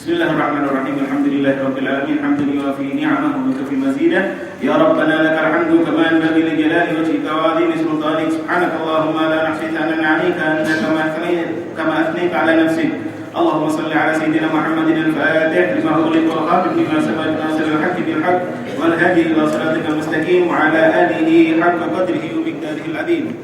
Bismillahirrahmanirrahim. Alhamdulillahirabbil alamin. Hamdan yuwafi ni'amahu wa yukafi mazidah. Ya Rabbana lakal hamdu kama yanbaghi li jalali wajhika wa 'azimi sultanik. Subhanakallahumma la nahsi thana'n 'alaika anta kama athnayta 'ala nafsik. Allahumma salli 'ala sayyidina Muhammadin al-Fatih lima ughliqa wal khatim lima sabaqa nasiril haqqi bil haqq wal hadi ila siratikal mustaqim wa 'ala alihi haqqa qadrihi wa miqdarihi al-'azim.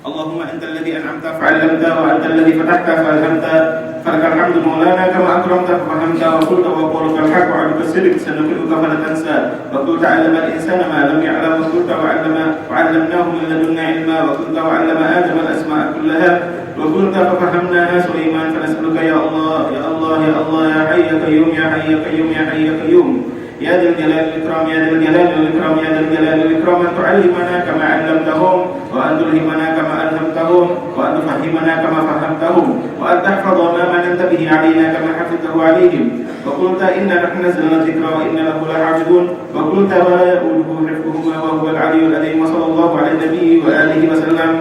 Allahumma antal ladzi an'amta fa'allamta wa antal ladzi fatahta fa'alhamta falakal hamdu maulana kama akramta wa fahamta wa qulta wa qawluka al-haqq wa 'aduka as-sidq sanuqiruka fala tansa wa qulta 'allama al-insana ma lam ya'lam wa qulta wa 'allamnahu min ladunna 'ilma wa qulta wa 'allama adama al-asma'a kullaha wa qulta fa fahamnaha Sulaiman fa nas'aluka ya Allah ya Allah ya Allah ya hayy ya qayyum ya hayy ya qayyum ya hayy ya qayyum يا ذا الجلال والإكرام يا ذا الجلال والإكرام يا ذا الجلال والإكرام أن تعلمنا كما علمتهم وأن تلهمنا كما ألهمتهم وأن تفهمنا كما فهمتهم وأن تحفظ ما مننت به علينا كما حفظته عليهم وقلت إنا نحن نزلنا الذكر وإنا له لحافظون وقلت ولا يؤوده حفظهما وهو العلي العظيم وصلى الله على النبي وآله وسلم.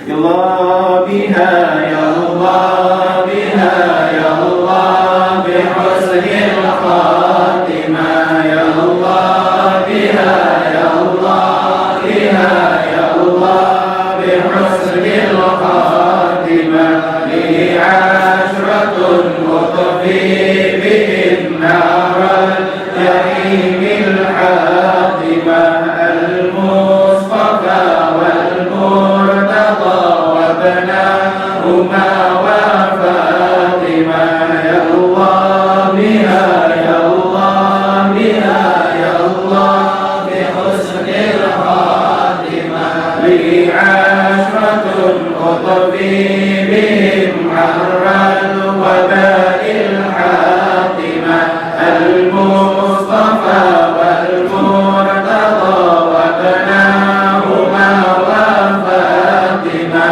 يا الله بها يا الله بها يا الله بحسن الخاتمة يا الله بها يا الله بها يا الله بحسن الخاتمة لي عشرة وطفي بهم نار الجحيم الحاتمة المصطفى والمرتضى وابناهما وفاطمة يا الله بها يا الله بها يا الله بحسن الخاتمة لي عشرة أطفي بهم حر الوباء الحاتمة المصطفى والمرتضى وابناهما وفاطمة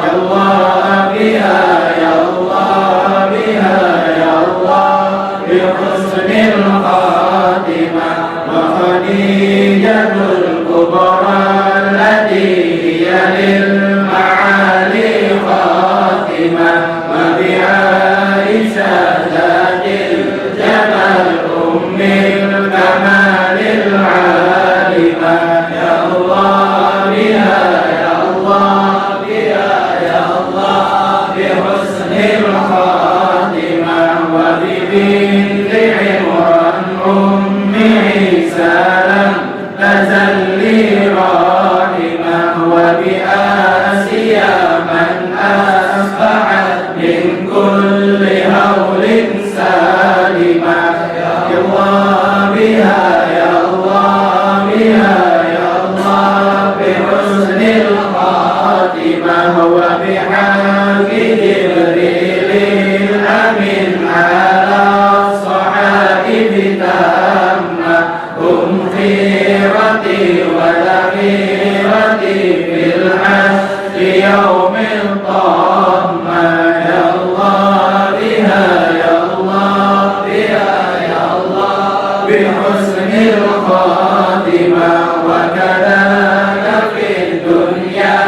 يا الله بها يا الله بها يا الله بحسن الخاتمة وخديجة الكبرى التي هي للمعالي خاتمة وبعائشة ذات الجمال أم الكمال العالمة يا الله بها يا الله بها يا الله بحسن الخاتمة وببنت عمران أم عيسى لم تزل لي راحمة وبآسيا من أصبحت من كل هول سالمة يا الله بها يا الله بها يا الله بحسن الخاتمة وبحق جبريل الأمين على الصحائف تامة هم خيرتي ولخيرتي في الحشر يوم الطامة يا الله بها يا الله بها يا الله بحسن الخاتمة وكذاك في الدنيا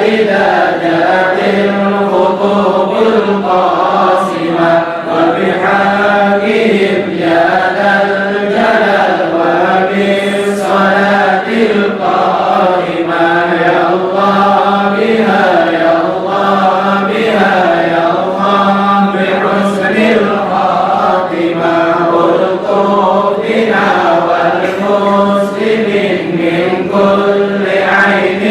إذا جاءت الخطوب القاسمة وبحقهم يا ذا الجلال وبالصلاة القائمة يا الله بها يا الله بها يا الله بحسن الخاتمة والطوب بنا والمسلمين من كل عين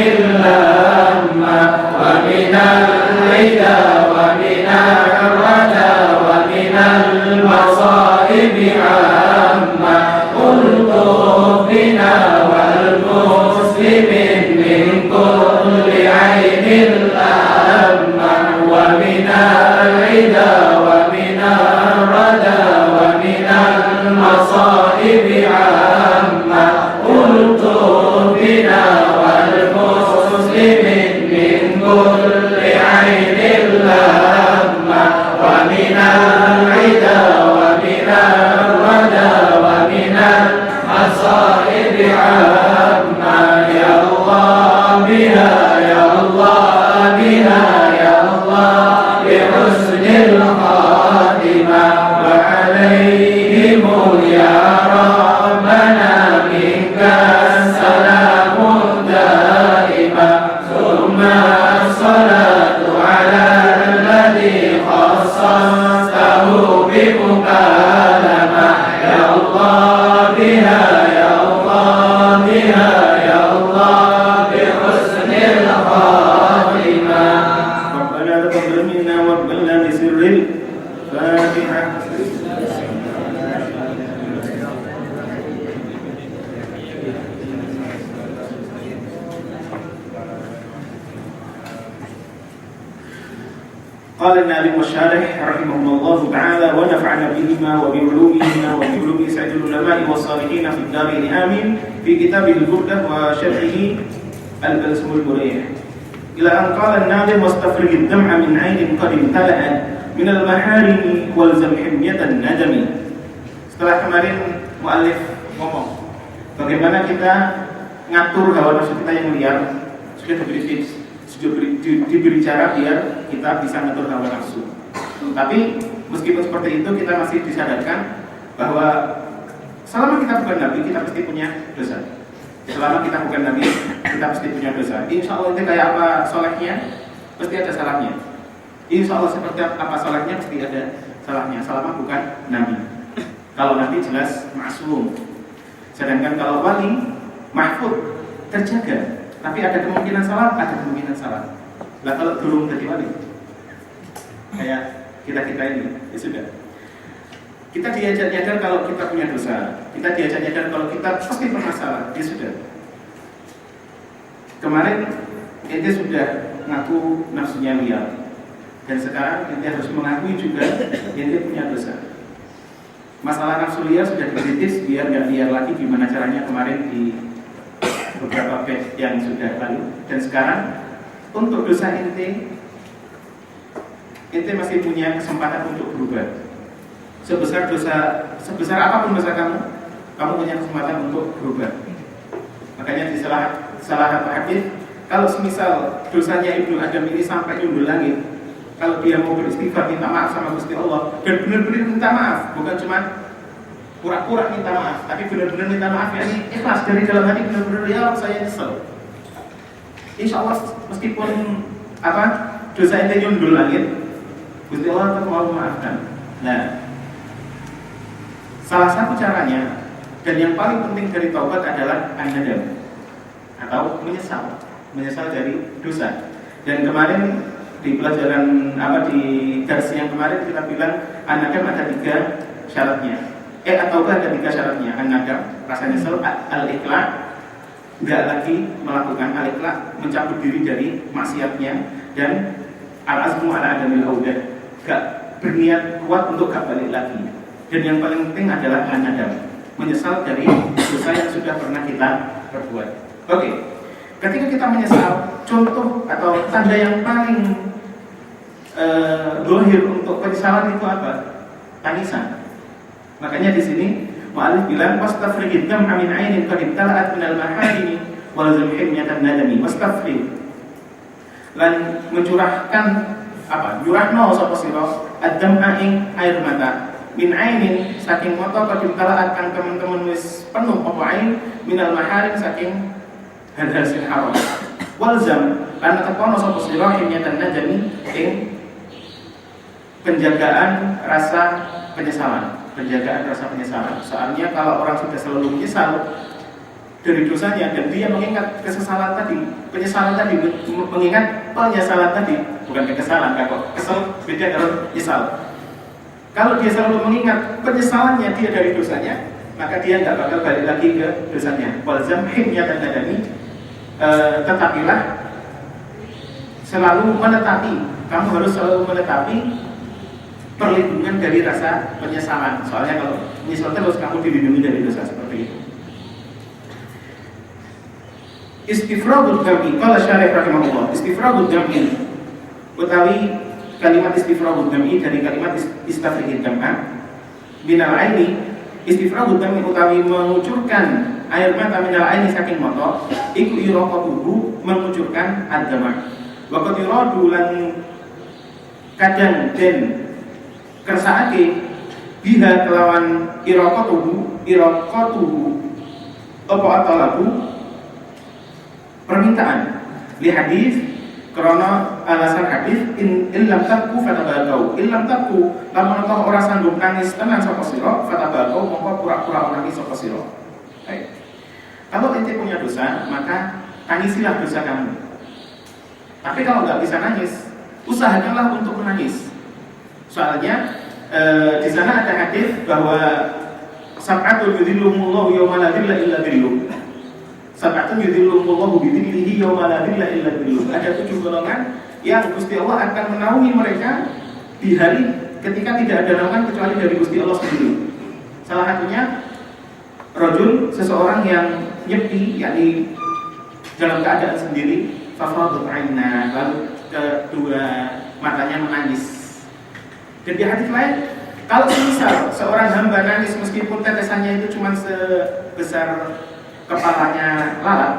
لامة ومن الردى ومن الردى ومن المصائب عامة والطوب بنا والمسلمين من كل عين لامة ومن الردى ومن الردى ومن المصائب عامة والطوب بنا والمسلمين من كل عين لامة ومن العدا ومن الردى ومن المصائب عامة يا الله بها يا الله Qala an-nadim wasyarih rahimahullahu ta'ala wa nafa'ana bihima wa bi'ulumihima wa bi'ulumi sa'idul ulama'i wa salihin fi ad-darin amin fi kitabihil burdah wa syarhihi al-balsumul murayh ila an qala an-nadim wastafrigid dam'a min 'ainin qad imtala'at min al-maharim wal zamhimiyatan nadami. Setelah kemarin muallif ngomong bagaimana kita ngatur hawa nafsu kita yang liar, sudah diberi tips, diberi cara biar kita bisa ngatur hawa nafsu. Tapi meskipun seperti itu kita masih disadarkan bahwa selama kita bukan nabi kita pasti punya dosa. Selama kita bukan nabi kita pasti punya dosa. Insya Allah itu kayak apa solehnya pasti ada salahnya. Insya Allah seperti apa solehnya pasti ada salahnya. Selama bukan nabi. Kalau nabi jelas maksum. Sedangkan kalau wali mahfud terjaga. Tapi ada kemungkinan salah, ada kemungkinan salah. Lah kalau belum jadi wali, kayak kita ini, ya sudah. Kita diajak nyadar kalau kita punya dosa. Kita diajak nyadar kalau kita pasti bermasalah, ya sudah. Kemarin ente sudah ngaku nafsunya liar, dan sekarang ente harus mengakui juga ente punya dosa. Masalah nafsu liar sudah dikritis biar nggak liar lagi. Gimana caranya kemarin di beberapa batch yang sudah lalu, dan sekarang untuk dosa ente masih punya kesempatan untuk berubah. Sebesar apapun dosa kamu punya kesempatan untuk berubah. Makanya di salah satu hadis, kalau semisal dosanya Ibnu Adam ini sampai nyundul langit, kalau dia mau beristighfar minta maaf sama Gusti Allah dan benar-benar minta maaf, bukan cuma pura-pura minta maaf, tapi benar-benar minta maaf, yakni ikhlas dari dalam hati, benar-benar ya Allah saya nyesel. Insya Allah meskipun dosa ente nyundul langit, Gusti Allah tetap mau memaafkan. Nah, salah satu caranya dan yang paling penting dari taubat adalah an-nadam atau menyesal dari dosa. Dan kemarin di pelajaran di versi yang kemarin kita bilang an-nadam ada 3 syaratnya. Atau ada 3 syaratnya. An-nadam, rasa nyesel, al-iqla', enggak lagi melakukan, al-iqla', mencabut diri dari maksiatnya, dan al-azmu ala adamil audah, enggak berniat kuat untuk enggak balik lagi. Dan yang paling penting adalah an-nadam, menyesal dari dosa yang sudah pernah kita perbuat. Oke. Ketika kita menyesal, contoh atau tanda yang paling dohir untuk penyesalan itu apa? Tangisan. Makanya di sini mu'alif bilang wastafrigid dam'a min 'ainin qad ibtala'at min al-maharimi wal zamhimiyatan nadami. Wastafrig, lan mencurahkan jurahno sapa sira ad-dam'a ing air mata min 'ainin saking mata qad ibtala'at kang teman-teman wis penuh apa ain min al-maharim saking hal-hal sing haram. Wal zam lan tekono sapa sira himyatan nadami ing penjagaan rasa penyesalan. Soalnya kalau orang sudah selalu menyesal dari dosanya dan dia mengingat penyesalan tadi, mengingat penyesalan tadi, bukan kekesalan, kok kesel beda kalau nyesal. Kalau dia selalu mengingat penyesalannya dia dari dosanya, maka dia nggak bakal balik lagi ke dosanya. Walzam himyatan nadami, tetapilah selalu menetapi, kamu harus selalu menetapi perlindungan dari rasa penyesalan. Soalnya kalau menyesal terus kamu dilindungi dari dosa seperti itu. Istifragud dam'i, qala syarih rahimahullah, istifragud dam'i utawi kalimat istifragud dam'i dari kalimat istafrigid dam'a minal aini. Istifragud dam'i utawi mengucurkan air mata minal aini saking mata, iku iraqatuhu mengucurkan ad-dama'. Wa qad yuradu lan kadang den kersake biha kelawan iraqatuhu apa atalabu permintaan li hadis karena alasan hadis illam tabku fatabaqau illam tabku lamun ora sanggup nangis tenan sapa sira fatabaqau mongko pura-pura nangis sapa sira. Baik. Kalau ente punya dosa maka tangisilah dosa kamu. Tapi kalau nggak bisa nangis, usahakanlah untuk menangis. Soalnya di sana ada hadis bahwa sab'atun yudhilluhumullahu yawma la dhilla illa dhilluh. Sab'atun yudhilluhumullahu bidhillihi yawma la dhilla illa dhilluh. Ada 7 golongan yang Gusti Allah akan menaungi mereka di hari ketika tidak ada naungan kecuali dari Gusti Allah sendiri. Salah satunya rajul, seseorang yang nyepi, yakni dalam keadaan sendiri, fafadat aina, lalu kedua matanya menangis. Dan di hadis lain, kalau misal seorang hamba nangis meskipun tetesannya itu cuma sebesar kepalanya lalat,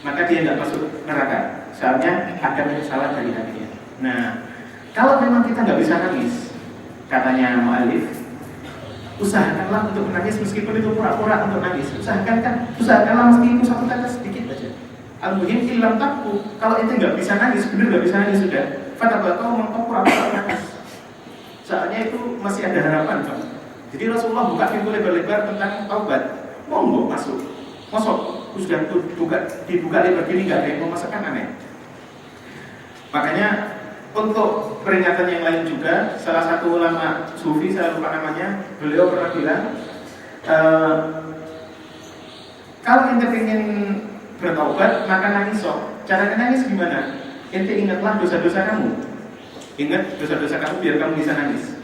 maka dia tidak masuk neraka. Soalnya ada kesalahan dari hatinya. Nah, kalau memang kita nggak bisa nangis, katanya mu'alif, usahakanlah untuk menangis meskipun itu pura-pura untuk nangis. Usahakanlah meskipun satu tetes sedikit aja. Al-muhim ilam takku. Kalau itu nggak bisa nangis, benar nggak bisa nangis sudah. Fatabakau mengkau pura-pura nangis. Soalnya itu masih ada harapan, Pak. Jadi Rasulullah buka pintu lebar-lebar tentang taubat. Monggo masuk. Masuk. Sudah dibuka lebar gini nggak ada yang mau masukkan, aneh. Makanya untuk peringatan yang lain juga, salah satu ulama sufi, saya lupa namanya, beliau pernah bilang, kalau ente ingin bertaubat, maka nangis sok. Cara nangis gimana? Ente ingatlah dosa-dosa kamu. Ingat dosa-dosa kamu biar kamu bisa nangis.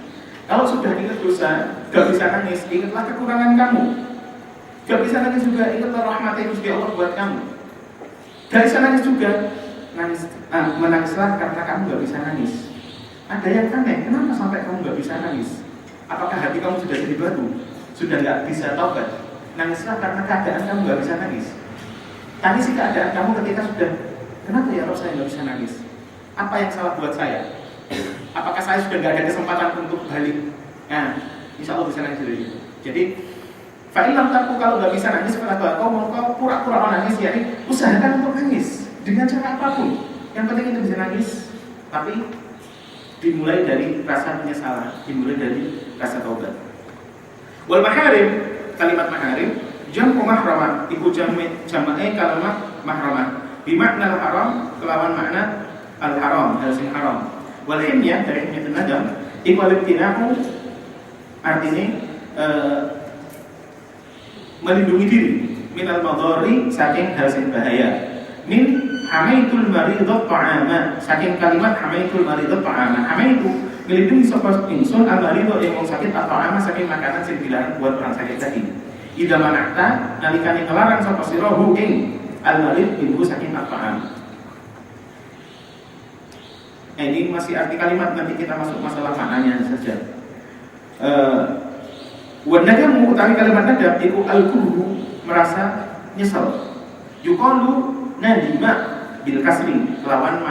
Kalau sudah ingat dosa, gak bisa nangis, ingatlah kekurangan kamu. Gak bisa nangis juga, ingatlah rahmat Gusti Allah buat kamu. Gak bisa nangis juga, menangislah karena kamu gak bisa nangis. Ada yang aneh, kenapa sampai kamu gak bisa nangis? Apakah hati kamu sudah jadi batu? Sudah gak bisa taubat? Nangislah karena keadaan kamu gak bisa nangis. Tangisi keadaan kamu ketika sudah, kenapa ya Rob saya gak bisa nangis? Apa yang salah buat saya? Apakah saya sudah gak ada kesempatan untuk balik? Nah, insya Allah bisa nangis dulu. Jadi fa'ilam takku, kalau gak bisa nangis, kenapa kau pura-pura nangis, ya usahakan untuk nangis dengan cara apapun. Yang penting itu bisa nangis, tapi dimulai dari rasa penyesalan, dimulai dari rasa taubat. Wal maharim, kalimat maharim, jam'u mahramah, iku jam'e kalimat mahramah. Bimakna al-haram, kelawan makna al-haram, hal sing haram. Wal himyah, dari himyah najam, iku al-ibtinahu, artinya melindungi diri minal madhari, saking hal sing bahaya. Min hamaitul maridhat ta'ama, saking kalimat hamaitul maridhat ta'ama. Hamaitu melindungi sapa ingsun al-maridho yang wong sakit ta'ama, saking makanan sing dilarang buat orang sakit tadi. Idza manakta nalikane kelarang sapa sira hu ing al-marid minhu saking ta'am. Ini masih arti kalimat, nanti kita masuk masalah maknanya saja. Wadnadamu utawi kalimat nadab iku al-kurhu, merasa nyesal. Yuqalu nadima bil kasri, kelawan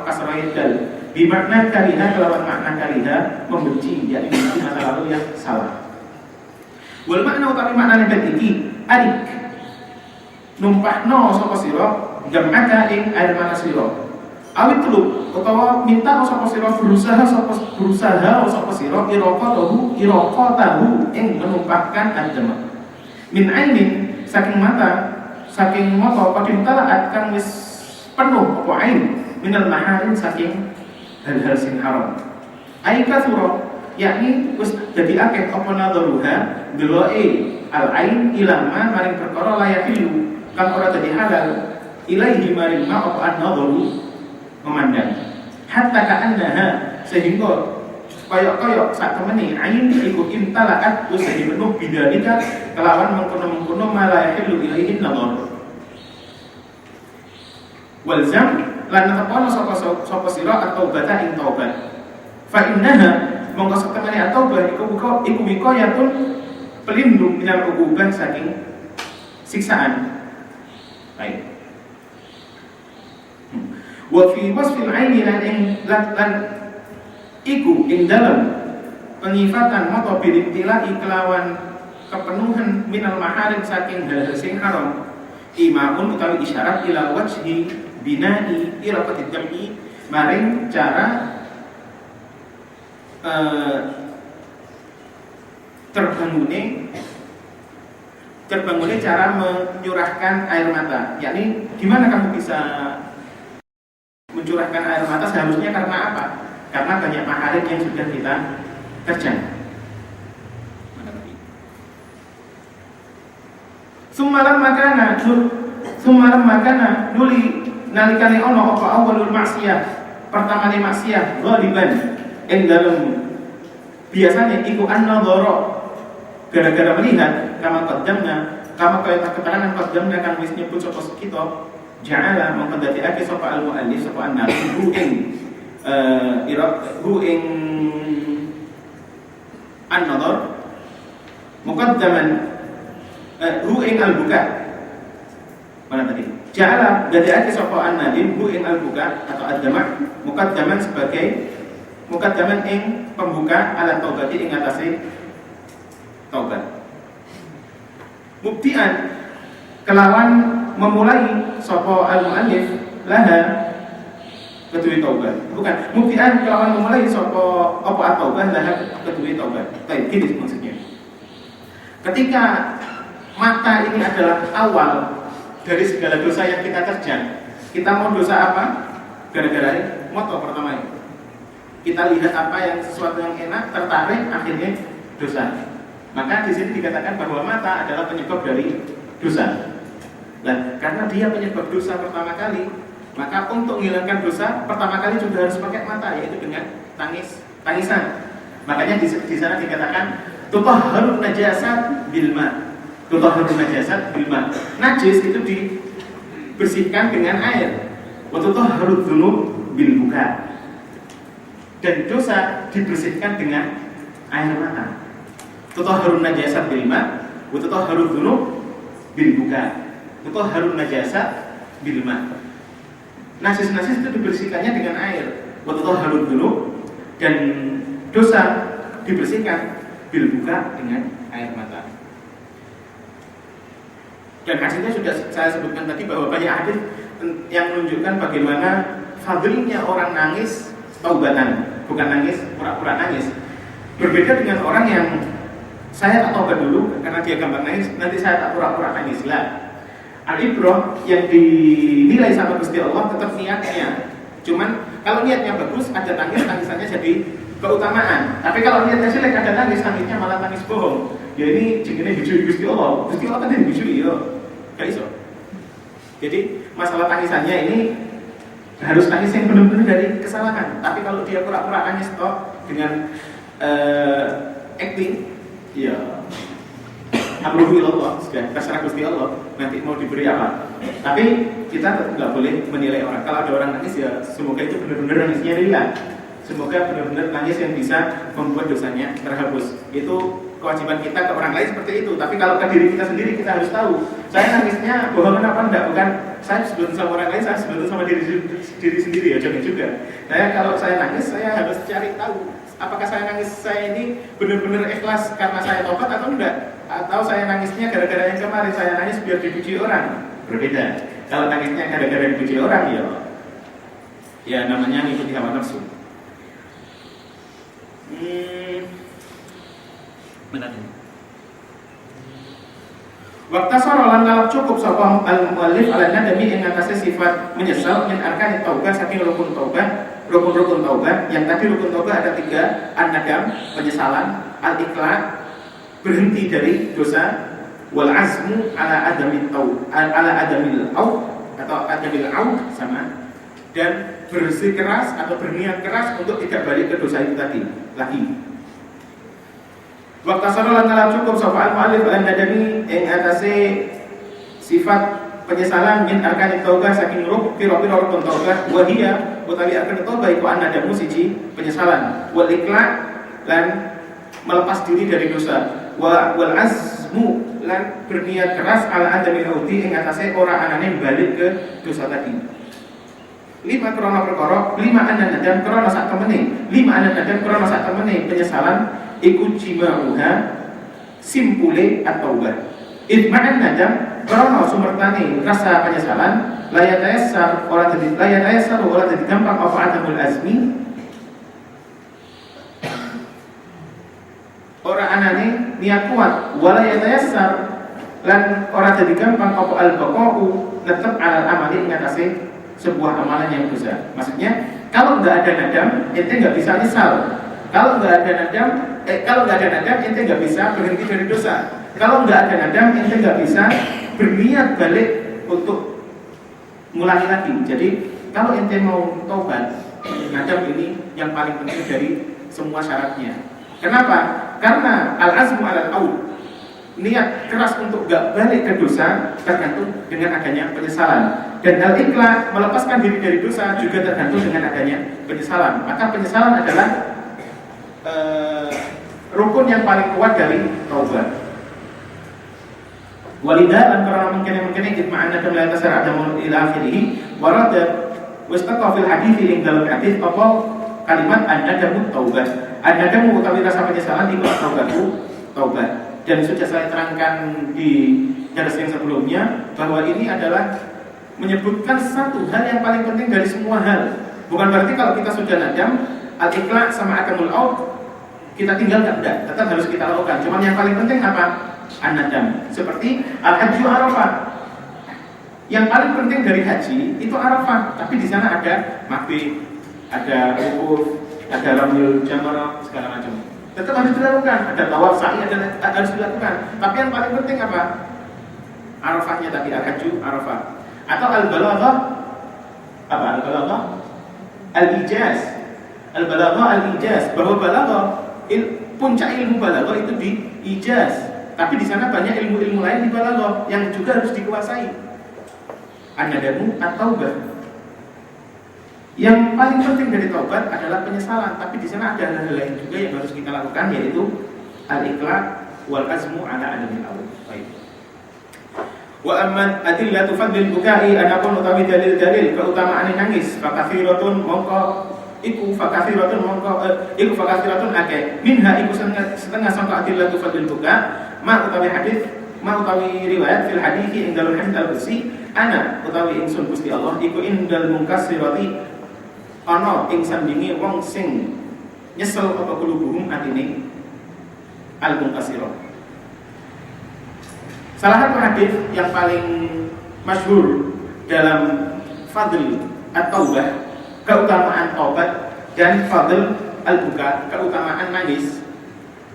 kasrah dal. Bi makna kaliha, kelawan makna kaliha, membenci, yakni membenci masa lalu yang salah. Wal makna utawi makna nadab iki adik numpahno sapa sira jam'aka ing air mana sira. Awit teluk utawa minta sapa sira berusaha sapa sira iraqatahu ing menumpahkan adama. Min ainin, saking mata qadim talaat kang wis penuh apa ain minal maharin, saking hal-hal sing haram. Aika sura, yakni wis dadi akeh apa nadharuha deloke al ain ilama maring perkara layakilu kang ora dadi halal ilaihi maring ma apa an-nadharu, memandang. Hatta ka'annaha, sehingga koyok-koyok sak temeni ain iku imtalaat wis dadi penuh bidzalika kelawan mengkono-mengkono malayahilu ilaihi nadhar. Walzam lan tepono sapa sira atau bata ing taubat. Fa innaha mongko sak temeni at-taubah iku wiqayatun, pelindung minal uqubah, saking siksaan. Baik. Wa fi wasfil aini lan iku ing dalam pengifatan mata bilimtilai, kelawan kepenuhan minal maharim, saking hal sing haram. Imaun utawi isyarat ila wajhi binai iraqatid jam'i, maring cara terbangunnya cara menyurahkan air mata. Yakni gimana kamu bisa mencurahkan air mata? Seharusnya karena apa? Karena banyak maharim yang sudah kita terjang. Sumalam makana nuli nalikane ono apa awalul maksiyah, pertama ni maksiat ghaliban ing dalem biasanya iku an-nadhara gara-gara melihat kama kaya keterangan qaddamna kan wis nyebut sapa kita ja'ala mongko dadekake sapa al-muallif sapa an-nabi hu ing an-nadhar muqaddaman hu ing al-buka mana tadi ja'ala dadekake sapa an-nabi hu ing al-buka atau ad-dama' muqaddaman sebagai muqaddaman ing pembuka ala taubati ing atase taubat mubtian kelawan memulai sapa al-muallif laha kedua taubat bukan mubtian kelawan memulai sapa apa at-taubah laha kedua taubat. Baik, gini maksudnya. Ketika mata ini adalah awal dari segala dosa yang kita kerja, kita mau dosa apa? Gara-gara moto pertama ini. Kita lihat apa yang sesuatu yang enak, tertarik, akhirnya dosa. Maka di sini dikatakan bahwa mata adalah penyebab dari dosa. Nah, karena dia penyebab dosa pertama kali, maka untuk menghilangkan dosa pertama kali juga harus pakai mata, yaitu dengan tangisan. Makanya di sana dikatakan tutahharun najasat bil ma. Tutahharun najasat bil ma. Najis itu dibersihkan dengan air. Wa tutahharud dzunub bil buka. Dan dosa dibersihkan dengan air mata. Tutahharun najasat bil ma wa tutahharud dzunub bil buka. Tutahharun najasat bil ma. Najis-najis itu dibersihkannya dengan air. Wa tutahharud dzunub dan dosa dibersihkan bil buka dengan air mata. Dan hadisnya sudah saya sebutkan tadi bahwa banyak hadis yang menunjukkan bagaimana fadilnya orang nangis taubatan, bukan nangis pura-pura nangis. Berbeda dengan orang yang saya tak taubat dulu karena dia gampang nangis, nanti saya tak pura-pura nangis lah. Al-ibrah yang dinilai sama Gusti Allah tetap niatnya. Cuman kalau niatnya bagus, ada nangis, tangisannya jadi keutamaan. Tapi kalau niatnya jelek, ada nangis, tangisnya malah tangis bohong. Ya ini jenenge bijui Gusti Allah. Gusti Allah kan dijui ya. Gak iso. Jadi masalah tangisannya ini harus tangis yang benar-benar dari kesalahan. Tapi kalau dia pura-pura nangis toh dengan acting, ya amruhu ilallah, sudah terserah Gusti Allah nanti mau diberi apa. Tapi kita nggak boleh menilai orang. Kalau ada orang nangis ya semoga itu benar-benar nangisnya lillah. Semoga benar-benar nangis yang bisa membuat dosanya terhapus. Itu kewajiban kita ke orang lain seperti itu. Tapi kalau ke diri kita sendiri kita harus tahu saya nangisnya bohongan apa enggak. Bukan saya sebelum sama orang lain, saya sebelum sama diri sendiri ya, jangan juga. Kalau saya nangis saya harus cari tahu apakah saya nangis saya ini benar-benar ikhlas karena saya tobat atau enggak, atau saya nangisnya gara-gara yang kemarin saya nangis biar dipuji orang. Berbeda. Kalau nangisnya gara-gara dipuji orang ya namanya ngikuti hawa nafsu. Benar ini. Waktu sorolan ngalap cukup sapa al-muallif ala nadami ing atase sifat menyesal min arkan taubah saking rukun rukun taubah. Yang tadi rukun taubah ada 3, an-nadam penyesalan, al-iqla berhenti dari dosa, wal azmu ala adamil au sama, dan bersikeras atau berniat keras untuk tidak balik ke dosa itu tadi lagi. Waktu sorolan ngalap cukup sapa al-muallif al-nadami ing atase sifat penyesalan min arkan taubah saking pira-pira rukun taubah, wa hiya utawi arkan taubah iku an-nadamu siji penyesalan, wal iqla lan melepas diri dari dosa, wal azmu lan berniat keras ala adamil audi ing atase ora anane balik ke dosa tadi. 5 krana perkara, 5 anan nadam krana sak temene, 5 anan nadam krana sak temene penyesalan iku jima'uha simpule at-taubah. Idma'an nadam krana sumertane rasa penyesalan layatayasar ora dadi gampang apa adamul azmi ora anane niat kuat, wala yatayassar lan ora dadi gampang apa al-baqa'u netep alal amali ing atase sebuah amalan yang besar. Maksudnya kalau enggak ada nadam, ente enggak bisa nyesal. Kalau enggak ada nadam, ente enggak bisa berhenti dari dosa. Kalau enggak ada nadam, ente enggak bisa berniat balik untuk ngulangi lagi. Jadi kalau ente mau taubat, Nadam ini yang paling penting dari semua syaratnya. Kenapa? Karena al-azmu alal aud, niat keras untuk gak balik ke dosa tergantung dengan adanya penyesalan. Dan al-iqla, melepaskan diri dari dosa juga tergantung dengan adanya penyesalan. Maka penyesalan adalah rukun yang paling kuat dari taubat. Walidah dan karena mungkin itma'anna kam la tasar adamu ila akhirih warada wastaqa fil hadits dalam hadis apa kalimat an-nadamu taubat. An-nadamu utawi rasa penyesalan itu taubat. Dan sudah saya terangkan di dars yang sebelumnya bahwa ini adalah menyebutkan satu hal yang paling penting dari semua hal. Bukan berarti kalau kita sudah nadam, al-iqla sama akamul aud kita tinggalkan, enggak, tetap harus kita lakukan. Cuman yang paling penting apa? An-nadam. Seperti al-hajju Arafah. Yang paling penting dari haji itu Arafah, tapi di sana ada makbid, ada wukuf, ada ramyul jamrah, segala macam. Tetap harus dilakukan. Ada tawaf sa'i, harus dilakukan. Tapi yang paling penting apa? Arafahnya tadi, al-hajju Arafah. Atau al-balaghah, apa al-balaghah? Al-ijaz. Al-balaghah al-ijaz, bahwa balaghah puncak ilmu balaghah itu di ijaz. Tapi di sana banyak ilmu-ilmu lain di balaghah yang juga harus dikuasai. An-nadamu at-taubah. Yang paling penting dari taubat adalah penyesalan, tapi di sana ada hal-hal lain juga yang harus kita lakukan, yaitu al-iqla wal azmu ala adamil aud. Baik. Wa amma adillatu fadlil bukai, adapun utawi dalil-dalil keutamaan nangis, fakathiratun mongko iku fakathiratun akeh. Minha iku setengah sangka adillatu fadlil buka, ma utawi hadis, ma utawi riwayat fil hadithi indal hadits al-qudsi, ana utawi ingsun Gusti Allah iku indal munkasirati ana ing sandingi wong sing nyesel apa kulubuhum atine al-munkasirah. Salah satu hadis yang paling masyhur dalam fadl at-taubah, keutamaan taubat, dan fadl al-buka, keutamaan nangis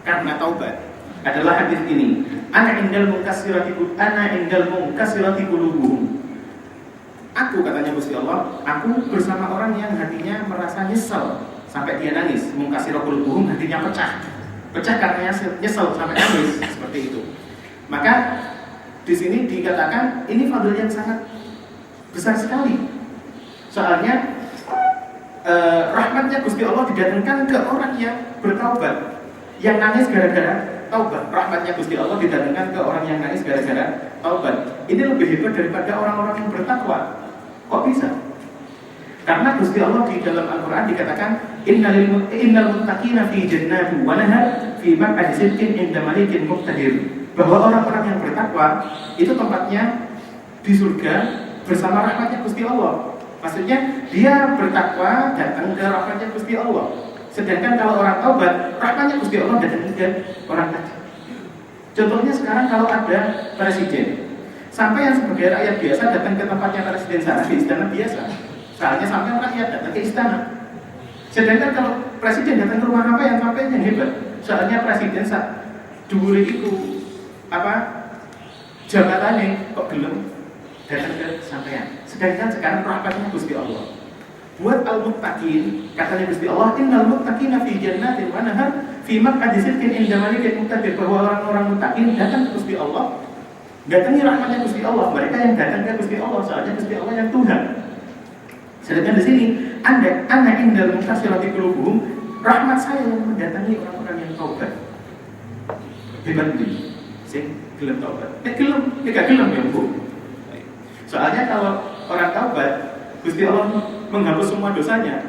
karena taubat, adalah hadis ini. Ana indal munkasirati qulubuhum. Aku, katanya Gusti Allah, aku bersama orang yang hatinya merasa nyesel sampai dia nangis. Munkasirah qulubuhum, hatinya pecah karena nyesel sampai nangis, seperti itu. Maka di sini dikatakan ini fadil yang sangat besar sekali. Soalnya rahmatnya Gusti Allah didatangkan ke orang yang bertaubat, yang nangis gara-gara taubat. Rahmatnya Gusti Allah didatangkan ke orang yang nangis gara-gara taubat. Ini lebih hebat daripada orang-orang yang bertakwa. Kok bisa? Karena Gusti Allah di dalam Al-Quran dikatakan innal muttaqina fi jannatin wa nahar fi maq'adi sidqin inda malikin muqtadir. Bahwa orang-orang yang bertakwa itu tempatnya di surga bersama rahmatnya Gusti Allah. Maksudnya dia bertakwa datang ke rahmatnya Gusti Allah. Sedangkan kalau orang taubat, rahmatnya Gusti Allah datang ke orang tadi. Contohnya sekarang kalau ada presiden, sampai yang sebagai rakyat biasa datang ke tempatnya presiden sana di istana biasa. Soalnya sampai rakyat datang ke istana. Sedangkan kalau presiden datang ke rumah apa yang sampai yang hebat. Soalnya presiden dulu itu jabatannya kok gelem datang ke sampean. Sedangkan sekarang rahmatnya Gusti Allah. Buat al-muttaqin, katanya Gusti Allah, innal muttaqina fi jannatin wa nahar fi maq'adi sidqin inda malikin muqtadir. Bahwa orang-orang muttaqin datang ke Gusti Allah, datangi rahmatnya Gusti Allah. Mereka yang datang ke Gusti Allah, soalnya Gusti Allah yang Tuhan. Sedangkan di sini, ana indal munkasirati qulubuhum, rahmat saya yang mendatangi orang-orang yang taubat. Hebat ini, sing gelem taubat. Gelem, gak gelem ya Bu. Soalnya kalau orang taubat, Gusti Allah menghapus semua dosanya.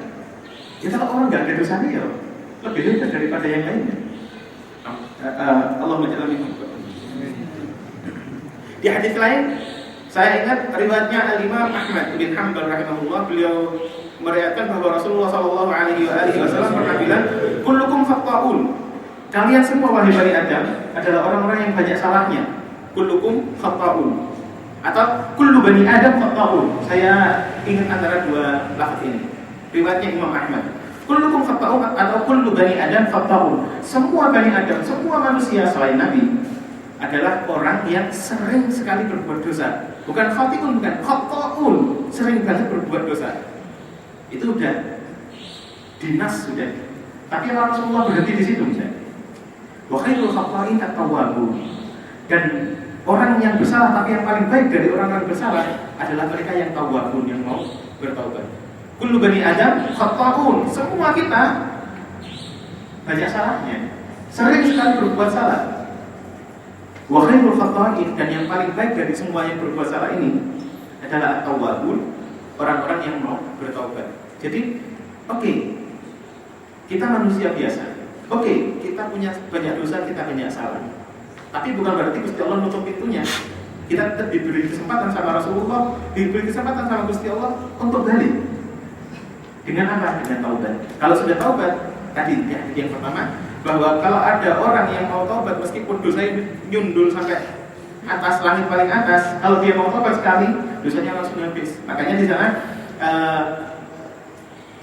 Ya kalau orang nggak ada dosanya ya lebih hebat daripada yang lainnya. Allah menjaga minum. Di hadis lain, saya ingat riwayatnya Al-Imam Ahmad bin Hanbal rahimahullah, beliau meriwayatkan bahwa Rasulullah SAW pernah bilang, kullukum khata'un. Kalian semua wahai Bani Adam adalah orang-orang yang banyak salahnya. Kullukum khata'un. Atau kullu Bani Adam khata'un. Saya ingat antara dua lafaz ini. Riwayatnya Imam Ahmad. Kullukum khata'un atau kullu Bani Adam khata'un. Semua Bani Adam, semua manusia selain Nabi adalah orang yang sering sekali berbuat dosa. Bukan khati'un, bukan khata'un, sering banget berbuat dosa. Itu udah dinas sudah. Tapi Rasulullah berhenti di situ misalnya. Wa khairul khata'in at-tawwabun. Dan orang yang bersalah tapi yang paling baik dari orang-orang bersalah adalah mereka yang tawwabun, yang mau bertaubat. Kullu bani Adam khata'un. Semua kita banyak salahnya. Sering sekali berbuat salah. Wa khairul khata'in, dan yang paling baik dari semua yang berbuat salah ini adalah at-tawwabun, orang-orang yang mau bertaubat. Jadi, oke, kita manusia biasa. Oke, kita punya banyak dosa, kita banyak salah. Tapi bukan berarti Gusti Allah nutup pintunya. Kita tetap diberi kesempatan sama Rasulullah, diberi kesempatan sama Gusti Allah untuk balik. Dengan apa? Dengan taubat. Kalau sudah taubat, tadi ya, yang pertama, bahwa kalau ada orang yang mau taubat meskipun dosanya nyundul sampai atas, langit paling atas, kalau dia mau taubat sekali, dosanya langsung habis. Makanya di sana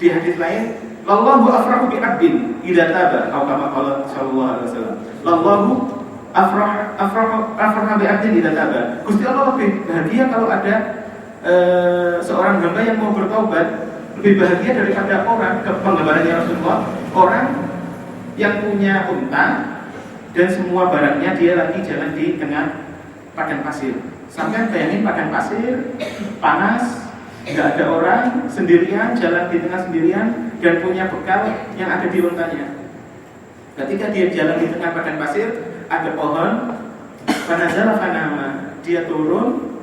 di hadis lain, Lallahu afrahu bi 'abdin idza taba, atau kama qala sallallahu alaihi wasallam. Lallahu afrahu bi 'abdin idza taba. Gusti Allah lebih bahagia kalau ada seorang hamba yang mau bertaubat, lebih bahagia daripada orang, penggambarannya Rasulullah, orang yang punya unta dan semua barangnya dia lagi jalan di tengah padang pasir. Sampai bayangin padang pasir, panas, nggak ada orang, sendirian, jalan di tengah sendirian, dan punya bekal yang ada di untanya. Ketika dia jalan di tengah padang pasir, ada pohon, fanazala fanama, dia turun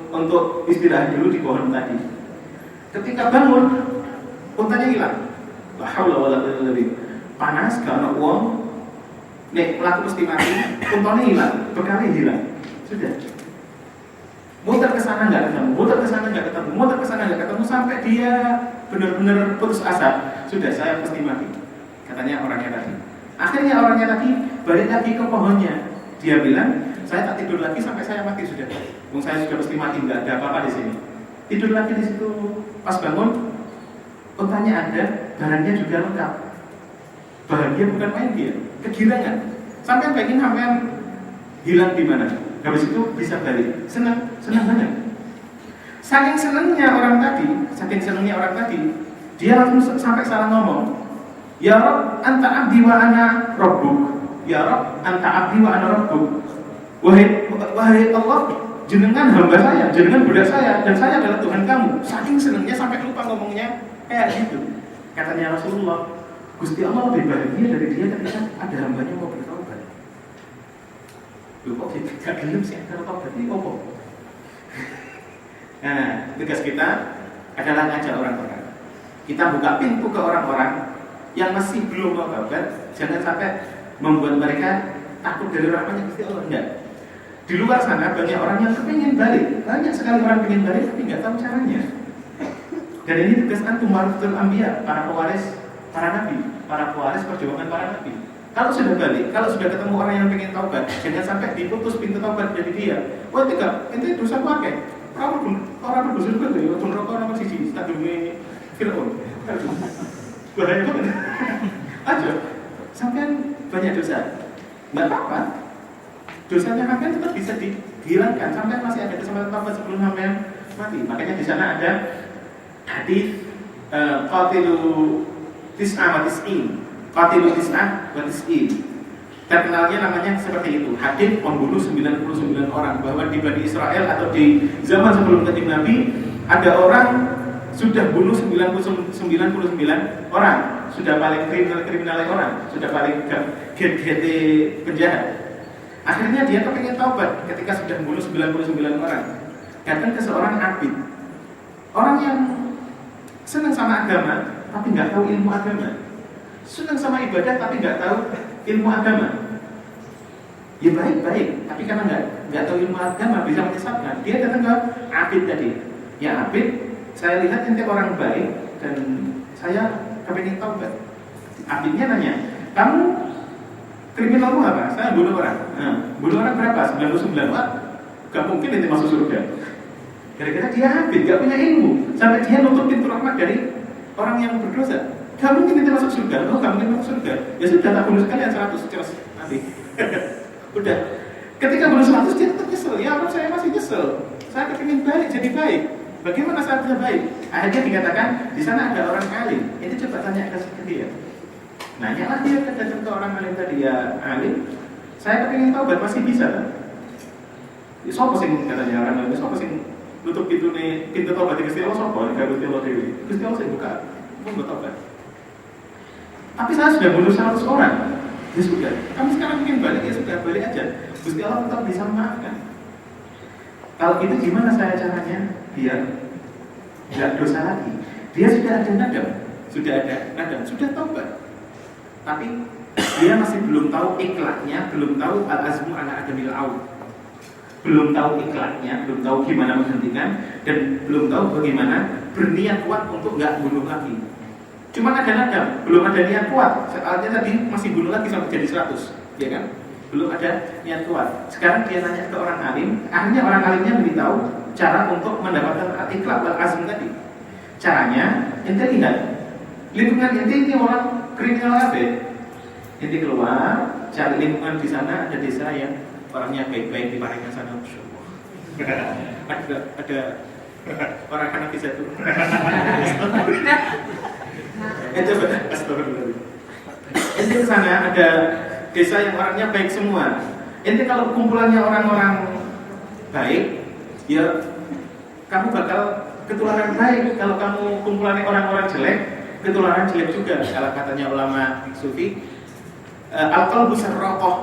untuk istirahat dulu di pohon tadi. Ketika bangun, untanya hilang. La haula wala quwwata illa billah. Panas, gak ada uang, nek pelaku mesti mati, untanya hilang, bekalnya hilang. Sudah. Muter ke sana nggak ketemu, muter ke sana nggak ketemu, muter ke sana nggak ketemu, sampai dia benar-benar putus asa. Sudah, saya pasti mati, katanya orangnya tadi. Akhirnya orangnya tadi balik lagi ke pohonnya. Dia bilang, saya tak tidur lagi sampai saya mati sudah. Saya sudah pasti mati, nggak ada apa-apa di sini. Tidur lagi di situ. Pas bangun, untanya ada, barangnya juga lengkap. Bahagia bukan main dia, kegirangan. Sampai pengen sampean hilang di mana? Habis itu bisa balik, senang banget. Saking senangnya orang tadi, dia langsung sampai salah ngomong. Ya Rabb, anta abdi wa ana rabbuk. Ya Rabb, anta abdi wa ana rabbuk. Wahai Allah, jenengan hamba saya, jenengan budak saya, dan saya adalah Tuhan kamu. Saking senangnya sampai lupa ngomongnya kayak gitu. Katanya Rasulullah, Gusti Allah lebih bahagia dari dia ketika ada hambanya mau bertobat. Loh kok gak gelem sih antara tobat ini apa? Nah, tugas kita adalah ngajak orang-orang. Kita buka pintu ke orang-orang yang masih belum mau tobat. Jangan sampai membuat mereka takut dari rahmatnya Gusti Allah. Enggak. Di luar sana banyak orang yang kepingin balik. Banyak sekali orang pengen balik tapi nggak tahu caranya. Dan ini tugas antum warasatul anbiya, para pewaris para nabi, para pewaris perjuangan para nabi. Kalau sudah balik, kalau sudah ketemu orang yang pengen taubat, jangan sampai diputus pintu taubat dari dia. Wah tidak, itu dosa pakai. Orang berdosa juga tuh, waktu rokok nomor siji, tak demi Fir'aun. Bahaya banget. Aja, sampai banyak dosa, nggak apa-apa. Dosanya sampai tetap bisa dihilangkan, sampai masih ada kesempatan taubat sebelum sampai mati. Makanya di sana ada hadis qatilu tis'ah wa tis'in. Qatilu tis'ah wa tis'in. Terkenalnya namanya seperti itu. Hadis membunuh 99 orang. Bahwa di Bani Israel atau di zaman sebelum kanjeng Nabi ada orang sudah bunuh 99 orang. Sudah paling kriminal orang, sudah paling get-gete penjahat. Akhirnya dia kepingin taubat ketika sudah membunuh 99 orang. Datang ke seorang abid, orang yang senang sama agama tapi nggak tahu ilmu agama, senang sama ibadah tapi nggak tahu ilmu agama. Ya baik, tapi karena nggak tahu ilmu agama bisa menyesatkan. Dia datang ke abid tadi. Ya abid, saya lihat ente orang baik dan saya kepingin taubat. Abidnya nanya, kamu kriminalmu apa? Saya bunuh orang. Bunuh orang berapa? 99. Wah, gak mungkin nanti masuk surga. Gara-gara dia habis, gak punya ilmu. Sampai dia nutup pintu rahmat dari orang yang berdosa. Gak mungkin nanti masuk surga. Oh, gak mungkin masuk surga. Ya sudah, tak bunuh sekalian 100. Ceras, nanti. Udah. Ketika bunuh 100, dia tetap nyesel. Ya Allah, saya masih nyesel. Saya kepingin balik, jadi baik. Bagaimana saya bisa baik? Akhirnya dikatakan di sana ada orang alim. Ini coba tanya ke dia. Nanyalah dia datang ke orang alim tadi, ya alim, saya kepingin taubat masih bisa kan? Sopo sing katanya orang alim, sopo sing nutup pintu taubat di Gusti Allah, sopo nek Gusti Allah dewi. Gusti Allah sing buka, mau taubat. Tapi saya sudah bunuh 100 orang. Ya sudah, kamu sekarang ingin balik, ya sudah balik aja. Gusti Allah tetap bisa memaafkan. Kalau gitu gimana saya caranya biar tidak dosa lagi? Dia sudah ada nadam, sudah taubat. Tapi dia masih belum tahu ikhlaknya, belum tahu al-azmu ala adamil aud. Belum tahu ikhlaknya, belum tahu gimana menghentikan, dan belum tahu bagaimana berniat kuat untuk nggak bunuh lagi. Cuma ada nadam, belum ada niat kuat. Soalnya tadi masih bunuh lagi sampai jadi 100, ya kan? Belum ada niat kuat. Sekarang dia nanya ke orang alim, akhirnya orang alimnya beritahu cara untuk mendapatkan ikhlak wal azm tadi. Caranya, ente lihat, lingkungan ente ini orang kriminal apa? Ente keluar, cari lingkungan di sana ada desa yang orangnya baik-baik di Paringan sana, ada orang anak bisa tuh. Astagfirullah. Ente ke sana ada desa yang orangnya baik semua. Ente kalau kumpulannya orang-orang baik, ya kamu bakal ketularan baik. Kalau kamu kumpulannya orang-orang jelek, ketularan jelek juga. Kalau katanya ulama sufi, al-qalbu sarraqah.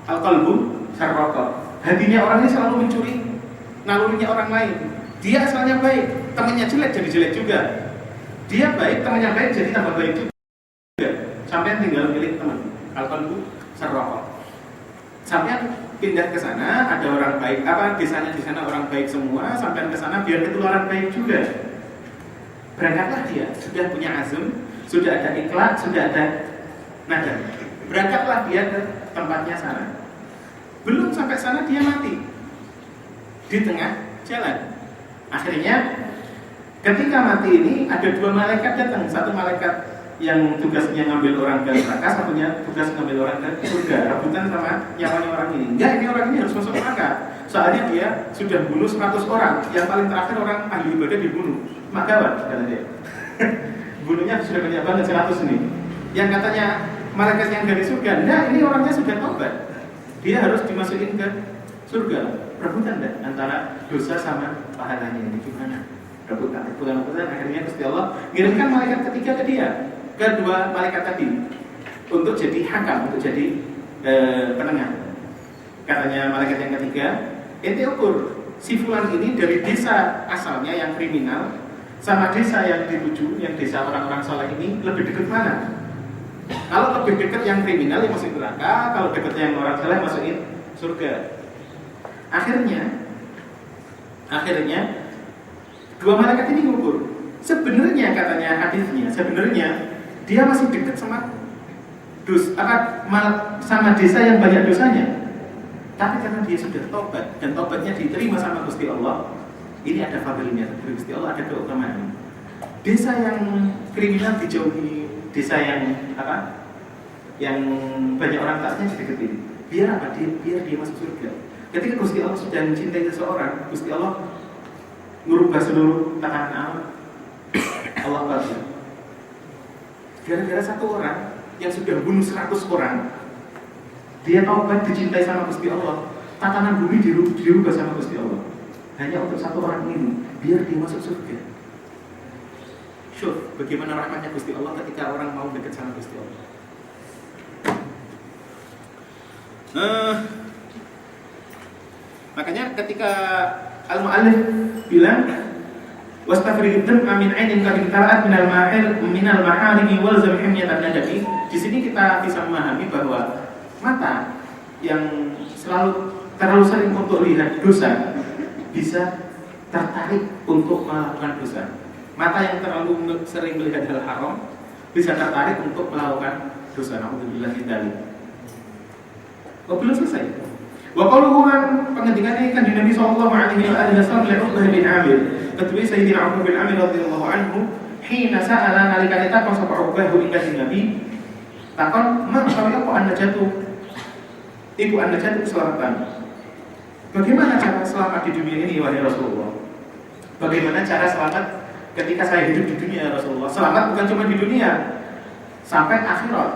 Al-qalbu sarraqah. Hatinya orang ini selalu mencuri nalurinya orang lain. Dia asalnya baik, temannya jelek jadi jelek juga. Dia baik, temannya baik jadi tambah baik juga. Sampai tinggal pilih teman. Al-qalbu sarraqah. Sampai pindah ke sana, ada orang baik, desanya di sana orang baik semua, sampai ke sana biar ketularan baik juga. Berangkatlah dia, sudah punya azam, sudah ada ikhlak, sudah ada nadam. Berangkatlah dia ke tempatnya sana. Belum sampai sana dia mati di tengah jalan. Akhirnya ketika mati ini ada 2 malaikat datang, satu malaikat yang tugasnya ngambil orang ke neraka, satunya tugas ngambil orang ke surga, rebutan sama nyawanya orang ini. Enggak, ini orang ini harus masuk neraka. Soalnya dia sudah bunuh 100 orang. Yang paling terakhir orang ahli ibadah dibunuh. Magawat kata dia. Bunuhnya sudah banyak banget 100 ini. Yang katanya malaikat yang dari surga, enggak, ini orangnya sudah taubat. Dia harus dimasukin ke surga. Rebutan enggak antara dosa sama pahalanya ini gimana? Rebutan akhirnya Gusti Allah ngirimkan malaikat ketiga ke dia. Kedua malaikat tadi untuk jadi hakam, untuk jadi penengah. Katanya malaikat yang ketiga, ente ukur si fulan ini dari desa asalnya yang kriminal sama desa yang dituju, yang desa orang-orang soleh ini lebih dekat mana? Kalau lebih dekat yang kriminal yang masuk neraka, kalau dekat yang orang soleh masukin surga. Akhirnya 2 malaikat ini ngukur. Sebenarnya katanya hadisnya, sebenarnya dia masih dekat sama sama desa yang banyak dosanya. Tapi karena dia sudah tobat dan tobatnya diterima sama Gusti Allah, ini ada fadilnya dari Gusti Allah, ada keutamaan. Desa yang kriminal dijauhi, desa yang yang banyak orang taatnya dideketin. Biar apa? Biar dia masuk surga. Ketika Gusti Allah sudah mencintai seseorang, Gusti Allah merubah seluruh tatanan alam. Allah Akbar. Gara-gara satu orang yang sudah bunuh 100 orang, dia taubat, dicintai sama Gusti Allah, tatanan bumi dirubah sama Gusti Allah. Hanya untuk satu orang ini, biar dia masuk surga. Syuf, bagaimana rahmatnya Gusti Allah ketika orang mau dekat sama Gusti Allah. Makanya ketika Al-Mu'allif bilang wastafrid dam'a min 'ainin qad tara'at minal maharimi wal zamhimiyat an-nadabi. Di sini kita bisa memahami bahwa mata yang terlalu sering untuk lihat dosa bisa tertarik untuk melakukan dosa. Mata yang terlalu sering melihat hal haram bisa tertarik untuk melakukan dosa. Alhamdulillah dzalik. Belum selesai. Wa qaluhu pengendikannya kan di Nabi sallallahu alaihi wasallam li Uqbah bin Amir. Ketua Sayyidina Uqbah bin Amir radhiyallahu anhu, hina sa'ala nalika ditakon sapa Uqbah ing kanjeng Nabi, takon, "Man kok Anda jatuh?" Ibu Anda jatuh keselamatan. Bagaimana cara selamat di dunia ini wahai Rasulullah? Bagaimana cara selamat ketika saya hidup di dunia ya Rasulullah. Selamat bukan cuma di dunia, sampai akhirat.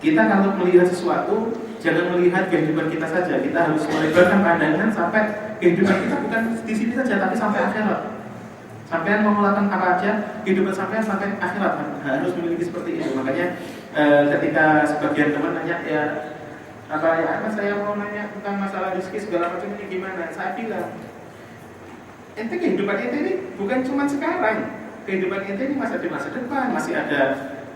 Kita kalau melihat sesuatu, jangan melihat kehidupan kita saja. Kita harus melebarkan pandangan sampai kehidupan kita bukan di sini saja, tapi sampai akhirat. Sampai mau melakukan apa aja, kehidupan sampai akhirat harus memiliki seperti itu. Makanya ketika sebagian teman nanya ya saya mau nanya tentang masalah rezeki segala macam ini gimana, saya bilang ente kehidupan ente ini bukan cuma sekarang, kehidupan ente ini masih ada masa depan, masih ada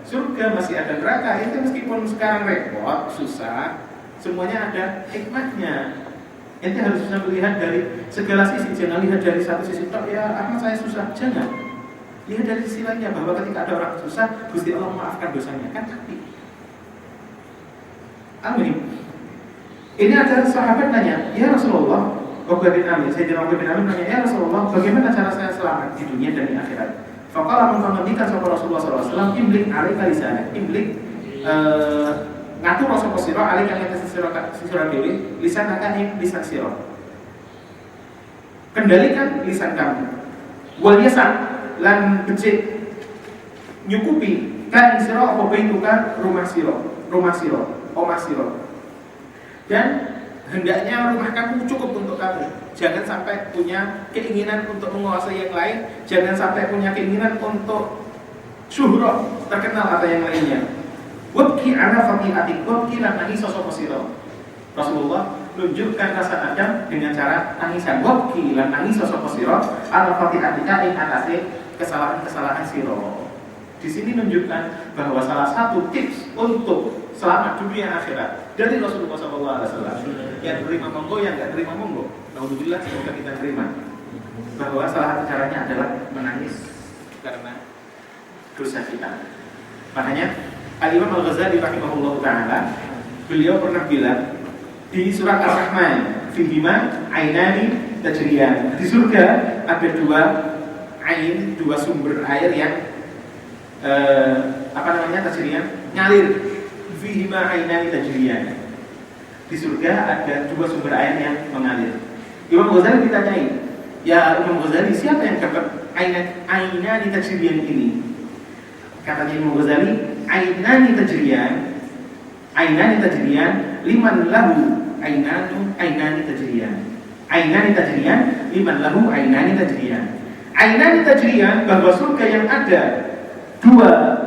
surga, masih ada neraka. Ente meskipun sekarang repot, susah, semuanya ada hikmahnya. Ente harus bisa melihat dari segala sisi, jangan lihat dari satu sisi tok. Ya Ahmad saya susah, jangan lihat dari sisi lainnya, bahwa ketika ada orang susah, Gusti Allah memaafkan dosanya, kan tapi amin. Ini ada sahabat nanya, ya Rasulullah, Uqbah bin Amir, Sayyidina Uqbah bin Amir nanya, ya Rasulullah, bagaimana cara saya selamat di dunia dan di akhirat? Faqala mengkondikan sahabat Rasulullah SAW, imlik alaika lisanak, imlik ngatur rasa posiro alaika yang sira dewi, lisanaka ing lisan sira. Kendalikan lisan kamu. Wal yasan lan becik nyukupi kan sira apa baituka rumah sira, omah sira. Dan hendaknya rumah kamu cukup untuk kamu. Jangan sampai punya keinginan untuk menguasai yang lain. Jangan sampai punya keinginan untuk syuhrah, terkenal atau yang lainnya. Wabki ala fatihatik, wabki lan nangis sosok sira. Rasulullah menunjukkan rasa adam dengan cara tangisan. Wabki lan nangis sosok sira ala fatihatika ing atase kesalahan-kesalahan sira. Di sini menunjukkan bahwa salah satu tips untuk selamat dunia akhirat dari Rasulullah SAW. Yang terima monggo, yang nggak terima monggo. Alhamdulillah semoga kita terima. Bahwa salah satu caranya adalah menangis karena dosa kita. Makanya Al-Imam Al-Ghazali rahimahullah ta'ala, beliau pernah bilang di surat Ar-Rahman, fihima ainani tajriyan. Di surga ada dua ain, dua sumber air yang tajriyan, ngalir. Fihima ainani tajriyan. Di surga ada dua sumber air yang mengalir. Imam Ghazali ditanyai, ya Imam Ghazali, siapa yang dapat ainani tajriyan ini? Katanya Imam Ghazali, ainani tajriyan liman lahu ainani tajriyan. Ainani tajriyan liman lahu ainani tajriyan. Ainani tajriyan, bahwa surga yang ada dua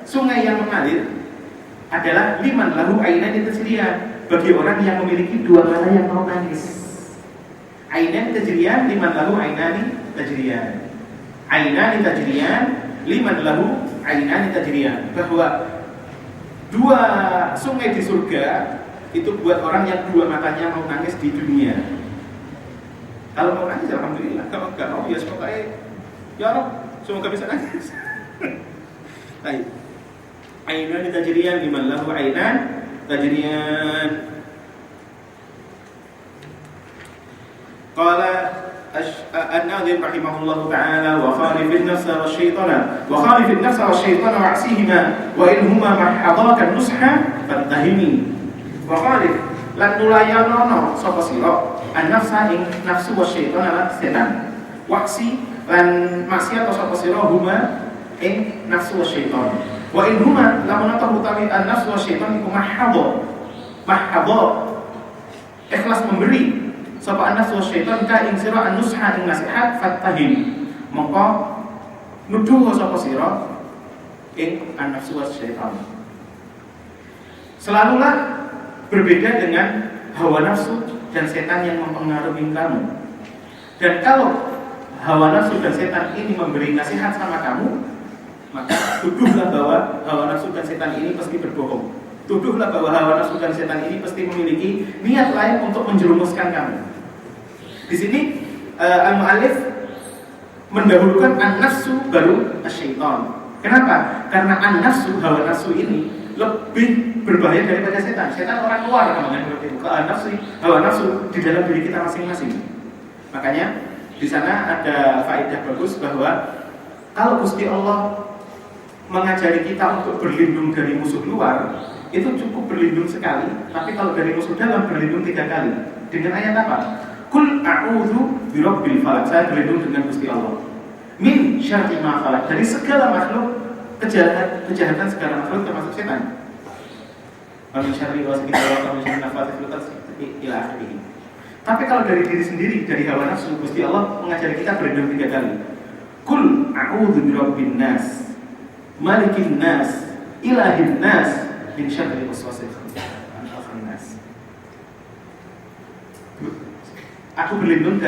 sungai yang mengalir adalah liman lahu ainani tajriyan, bagi orang yang memiliki dua mata yang mau nangis. Ainani tajriyan liman lahu ainani tajriyan. Ainani tajriyan liman lahu ainani tajriyan, bahwa dua sungai di surga itu buat orang yang dua matanya mau nangis di dunia. Kalau mau nangis alhamdulillah, kalau enggak mau ya semoga ya Rabb semoga bisa nangis. Baik. Ainani tajriyan liman lahu ainan tajriyan. Qala An-Nadhim rahimahullah ta'ala, wa khalifin nafsa wa syaitana wa'asihima wa inhuma mahadaka nusha fattahimi. Wa khalif lan nulayanono sapa sira an-nafsa ing nafsu wa syaitana lan setan, wa'si lan maksiat sapa sira huma ing nafsu wa syaitan. Wa inhuma lamun ta utawi an-nafsu wa syaitan iku mahadha ikhlas memberi sapa an-nafsu wasyaitan ka ing sira an-nusha ing nasihat fattahim, mongko nuduh sapa sira ing an-nafsu wasyaitan. Selalulah berbeda dengan hawa nafsu dan setan yang mempengaruhi kamu. Dan kalau hawa nafsu dan setan ini memberi nasihat sama kamu, maka tuduhlah bahwa hawa nafsu dan setan ini pasti berbohong. Tuduhlah bahwa hawa nafsu dan setan ini pasti memiliki niat lain untuk menjerumuskan kamu. Di sini al-mu'allif mendahulukan an-nafsu baru asyaitan. Kenapa? Karena an-nafsu, hawa nafsu ini lebih berbahaya daripada setan. Setan orang luar namanya seperti itu. Hawa nafsu di dalam diri kita masing-masing. Makanya di sana ada faedah bagus bahwa kalau Gusti Allah mengajari kita untuk berlindung dari musuh luar, itu cukup berlindung sekali. Tapi kalau dari musuh dalam berlindung 3 kali. Dengan ayat apa? Kul a'udzu birabbil falaq, saya berlindung dengan Gusti Allah. Min syarri ma khalaq, dari segala makhluk, kejahatan segala makhluk termasuk setan. Wa min syarri ghasiqin idza waqab, wa min syarri nafatsati fil 'uqad ila akhirih. Tapi kalau dari diri sendiri, dari hawa nafsu, Gusti Allah mengajari kita berdoa 3 kali. Qul a'udzu birabbin nas, malikin nas, ilahin nas, min syarril waswasil khannas. Aku berlindung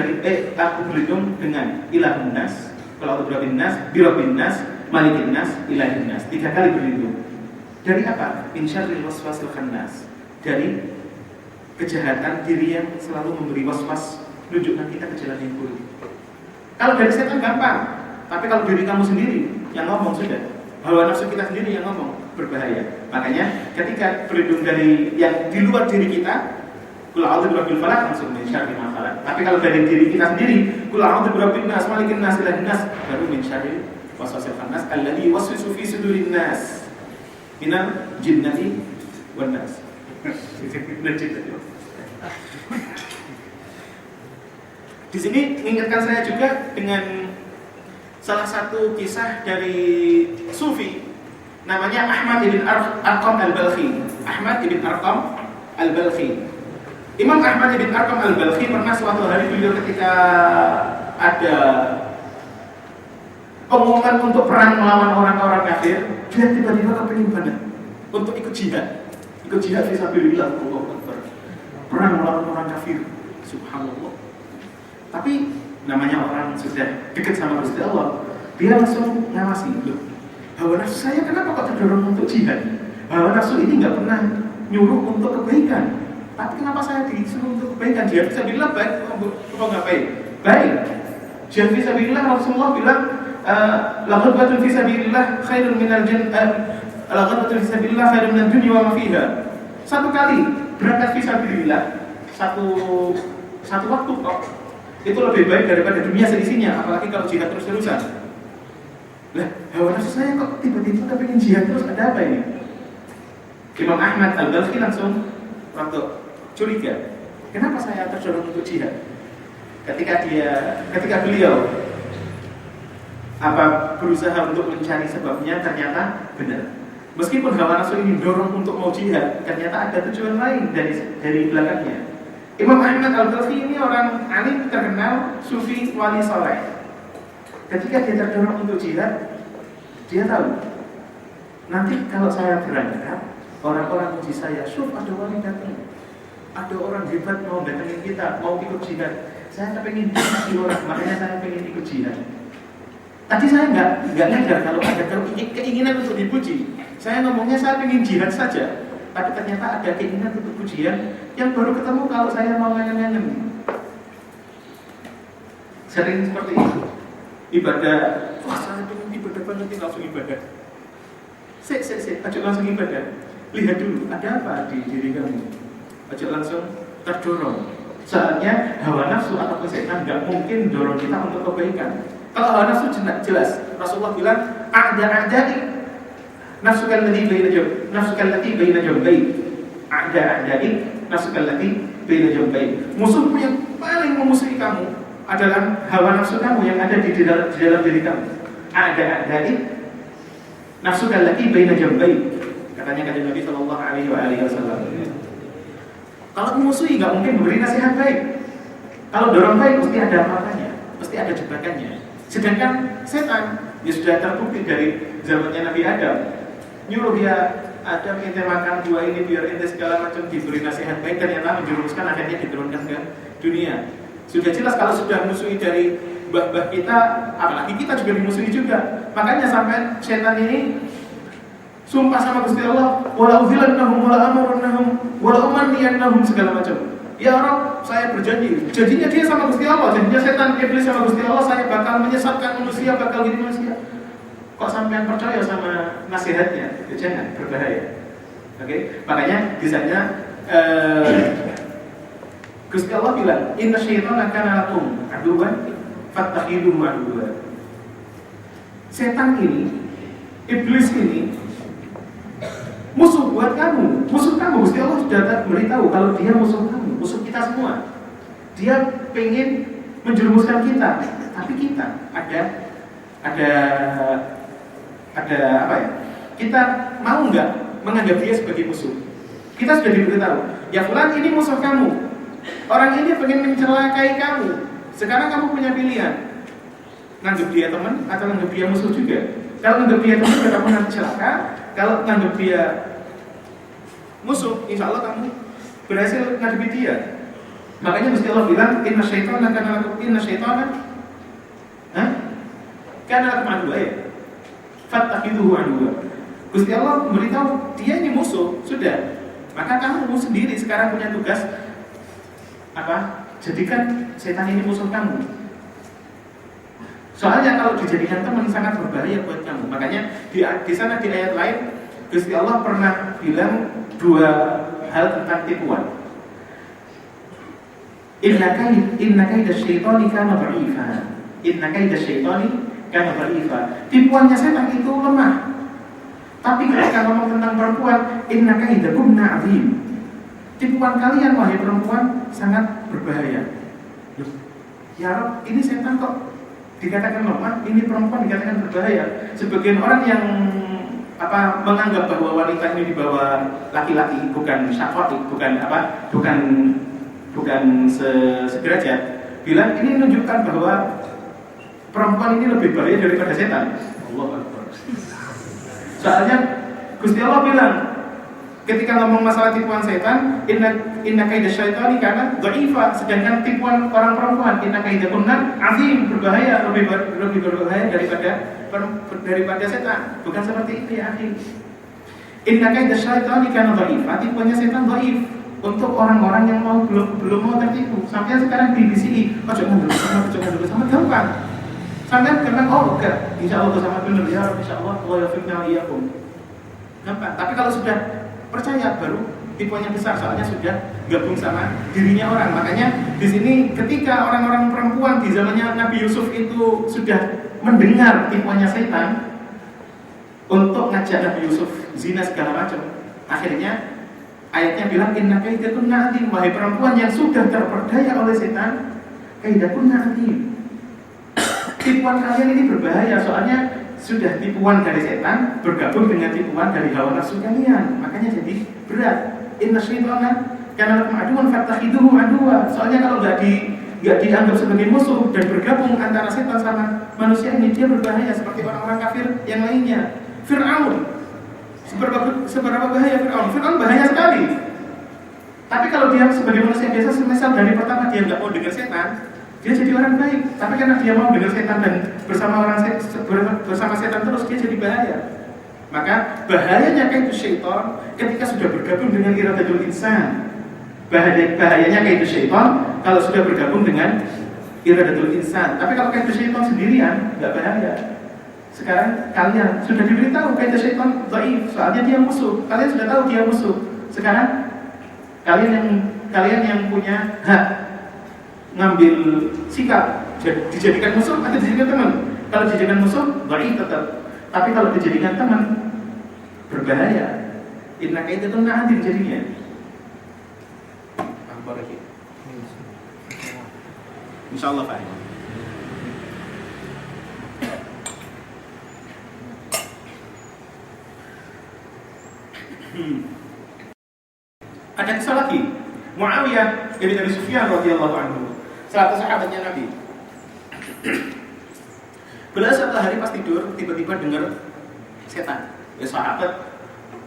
dengan ilahun nas, kalau birabbin nas, malikin nas, ilahin nas. 3 kali berlindung. Dari apa? Min syarril waswasil khannas. Dari kejahatan diri yang selalu memberi waswas, menunjukkan kita ke jalan yang buruk. Kalau dari setan gampang, tapi kalau diri kamu sendiri yang ngomong sudah, hawa nafsu kita sendiri yang ngomong, berbahaya. Makanya ketika berlindung dari yang di luar diri kita, qul a'udzu birabbil falaq, langsung min syarri ma khalaq. Tapi kalau dari diri kita sendiri, qul a'udzu birabbin nas, malikin nas, ilahin nas, baru min syarri waswasil khannas alladzi yuwaswisu fi sudurin nas minal jinnati wan nas. Di sini mengingatkan saya juga dengan salah satu kisah dari sufi namanya Ahmad ibn Arqam al-Balkhi. Ahmad ibn Arqam al-Balkhi. Imam Ahmad ibn Arqam al-Balkhi pernah suatu hari beliau ketika ada pengumuman untuk perang melawan orang-orang kafir, dia tiba-tiba kepingin banget untuk ikut jihad. Ikut jihad fisabilillah, Allahu Akbar. Perang melawan orang kafir, subhanallah. Tapi namanya orang sudah dekat sama Gusti Allah, dia langsung ngawasi, loh, hawa nafsu saya kenapa kok terdorong untuk jihad? Hawa nafsu ini nggak pernah nyuruh untuk kebaikan, tapi kenapa saya disuruh untuk kebaikan? Jihad fisabilillah baik atau nggak baik? Baik. Jihad fisabilillah, Rasulullah bilang, laqad fisabilillah khairun minal jannah. Al-ghadatu fisabilillah khairun minad dunya wa ma fiha. Satu kali berangkat fisabilillah, satu waktu kok, itu lebih baik daripada dunia seisinya, apalagi kalau jihad terus-terusan. Lah, hawa nafsu saya kok tiba-tiba kepingin jihad terus, ada apa ini? Imam Ahmad al-Balkhi langsung waktu curiga, kenapa saya terdorong untuk jihad? Ketika beliau berusaha untuk mencari sebabnya, ternyata benar. Meskipun hawa nafsu ini dorong untuk mau jihad, ternyata ada tujuan lain dari belakangnya. Imam Ahmad al-Balkhi ini orang alim terkenal, sufi, wali soleh. Ketika dia terdorong untuk jihad, dia tahu nanti kalau saya berangkat, orang-orang uji saya, syuf ada wali datang, ada orang hebat mau datangin kita, mau ikut jihad. Saya pengen dipuji orang, makanya saya pengen ikut jihad. Tadi saya nggak nyadar kalau ada keinginan untuk dipuji. Saya ngomongnya saya pengen jihad saja, tapi ternyata ada keinginan untuk pujian yang baru ketemu kalau saya mau ngangen-ngangen. Sering seperti itu. Ibadah, wah saya pengen ibadah banget, langsung ibadah. Ajak langsung ibadah. Lihat dulu, ada apa di diri kamu? Ajak langsung terdorong. Soalnya hawa nafsu atau setan nggak mungkin dorong kita untuk kebaikan. Kalau hawa nafsu jelas, Rasulullah bilang, a'da'a'da'i nafsukal ladzi baina jambayk. A'da'a'da'i nafsukal ladzi baina jambayk. Musuhmu yang paling memusuhi kamu adalah hawa nafsu kamu yang ada di dalam diri kamu. A'da'a'da'i nafsukal ladzi baina jambayk. Katanya kanjeng Nabi sallallahu alaihi wasallam. Kalau memusuhi nggak mungkin memberi nasihat baik. Kalau dorong baik mesti ada apa-apanya, mesti ada jebakannya. Sedangkan setan ya sudah terbukti dari zamannya Nabi Adam, nyuruh dia Adam ente makan buah ini biar ente segala macam, diberi nasihat baik, ternyata menjerumuskan akhirnya diturunkan ke dunia. Sudah jelas kalau sudah musuhi dari mbah-mbah kita, apalagi kita juga dimusuhi juga. Makanya sampai setan ini sumpah sama Gusti Allah, wala udzilannahum wala amrunahum wala umanniyannahum, segala macam. Ya Rabb, saya berjanji. Janjinya dia sama Gusti Allah, janjinya setan iblis sama Gusti Allah, saya bakal menyesatkan manusia, bakal gini manusia. Kok sampean percaya sama nasihatnya? Ya jangan, berbahaya. Oke, makanya di sana Gusti Allah bilang, inna syaitana kana lakum aduwwan fattakhiduhu aduwwan. Setan ini, iblis ini musuh buat kamu, musuh kamu. Gusti Allah sudah beritahu kalau dia musuh kamu, musuh kita semua. Dia pengen menjerumuskan kita, tapi kita ada ada apa ya? Kita mau nggak menganggap dia sebagai musuh? Kita sudah diberitahu, ya fulan ini musuh kamu. Orang ini pengen mencelakai kamu. Sekarang kamu punya pilihan, nganggap dia teman atau nganggap dia musuh juga. Kalau nganggap dia teman, kamu nanti celaka. Kalau nganggap dia musuh, insya Allah kamu berhasil ngadepi dia. Makanya Gusti Allah bilang, inna syaitana kana lakum aduwwa ya. Fattakhidhuhu aduwwa. Gusti Allah memberitahu dia ini musuh, sudah. Maka kamu sendiri sekarang punya tugas apa? Jadikan setan ini musuh kamu. Soalnya kalau dijadikan teman sangat berbahaya buat kamu. Makanya di sana di ayat lain Gusti Allah pernah bilang dua hal tentang tipuan. Inna kaida syaitani kana dha'ifa. Inna kaida syaitani kana dha'ifa. Tipuannya setan itu lemah. Tapi ketika ngomong tentang perempuan, inna kaidakunna 'adzim. Tipuan kalian wahai perempuan sangat berbahaya. Ya Rabb, ini setan kok dikatakan lemah, ini perempuan dikatakan berbahaya. Sebagian orang yang menganggap bahwa wanita ini dibawa laki-laki, bukan syafaqi, bukan sederajat, bilang ini menunjukkan bahwa perempuan ini lebih bahaya daripada setan. Allahu Akbar. Soalnya Gusti Allah bilang ketika ngomong masalah tipuan setan, inna kaida syaitani kana dha'ifa, sedangkan tipuan orang perempuan inna kaidakunna 'adzim, berbahaya, lebih berbahaya daripada setan. Bukan seperti itu ya, akhi. Inna kaida syaitani kana dha'ifa, tipuannya setan dhaif untuk orang-orang yang belum mau tertipu. Sampai sekarang dibisiki, ojo dulu sama gampang. Sampai karena enggak, insyaallah bersama benar ya, insyaallah Allah yafiqna iyyakum. Gampang. Tapi kalau sudah percaya baru tipuannya besar, soalnya sudah gabung sama dirinya orang. Makanya di sini ketika orang-orang perempuan di zamannya Nabi Yusuf itu sudah mendengar tipuannya setan untuk ngajak Nabi Yusuf zina segala macam, akhirnya ayatnya bilang inna kaidakunna 'adzim, wahai perempuan yang sudah terperdaya oleh setan, kaidakunna 'adzim. Tipuan kalian ini berbahaya, soalnya sudah tipuan dari setan bergabung dengan tipuan dari hawa nafsu kalian, makanya jadi berat. Inna syaitana kana lakum aduwwan fattakhidhuhu aduwwa. Soalnya kalau nggak dianggap sebagai musuh dan bergabung antara setan sama manusia ini, dia berbahaya seperti orang-orang kafir yang lainnya. Fir'aun, seberapa bahaya Fir'aun? Fir'aun bahaya sekali. Tapi kalau dia sebagai manusia biasa, semisal dari pertama dia nggak mau dengar setan, dia jadi orang baik. Tapi karena dia mau dengar setan dan bersama setan terus, dia jadi bahaya. Maka bahayanya kaidu syaitan ketika sudah bergabung dengan iradatul insan. Bahayanya kaidu syaitan kalau sudah bergabung dengan iradatul insan. Tapi kalau kaidu syaitan sendirian nggak bahaya. Sekarang kalian sudah diberitahu kaidu syaitan dhaif, soalnya dia musuh. Kalian sudah tahu dia musuh. Sekarang kalian yang punya hak ngambil sikap, dijadikan musuh atau dijadikan teman. Kalau dijadikan musuh, dhaif tetap. Tapi kalau dijadikan teman, berbahaya. Inna kaidakunna 'adzim jadinya. Insyaallah fahim. Ada kisah lagi, Muawiyah bin Abi Sufyan radhiyallahu anhu, salah satu sahabatnya Nabi. Beliau suatu hari pas tidur tiba-tiba dengar setan. Ya sahabat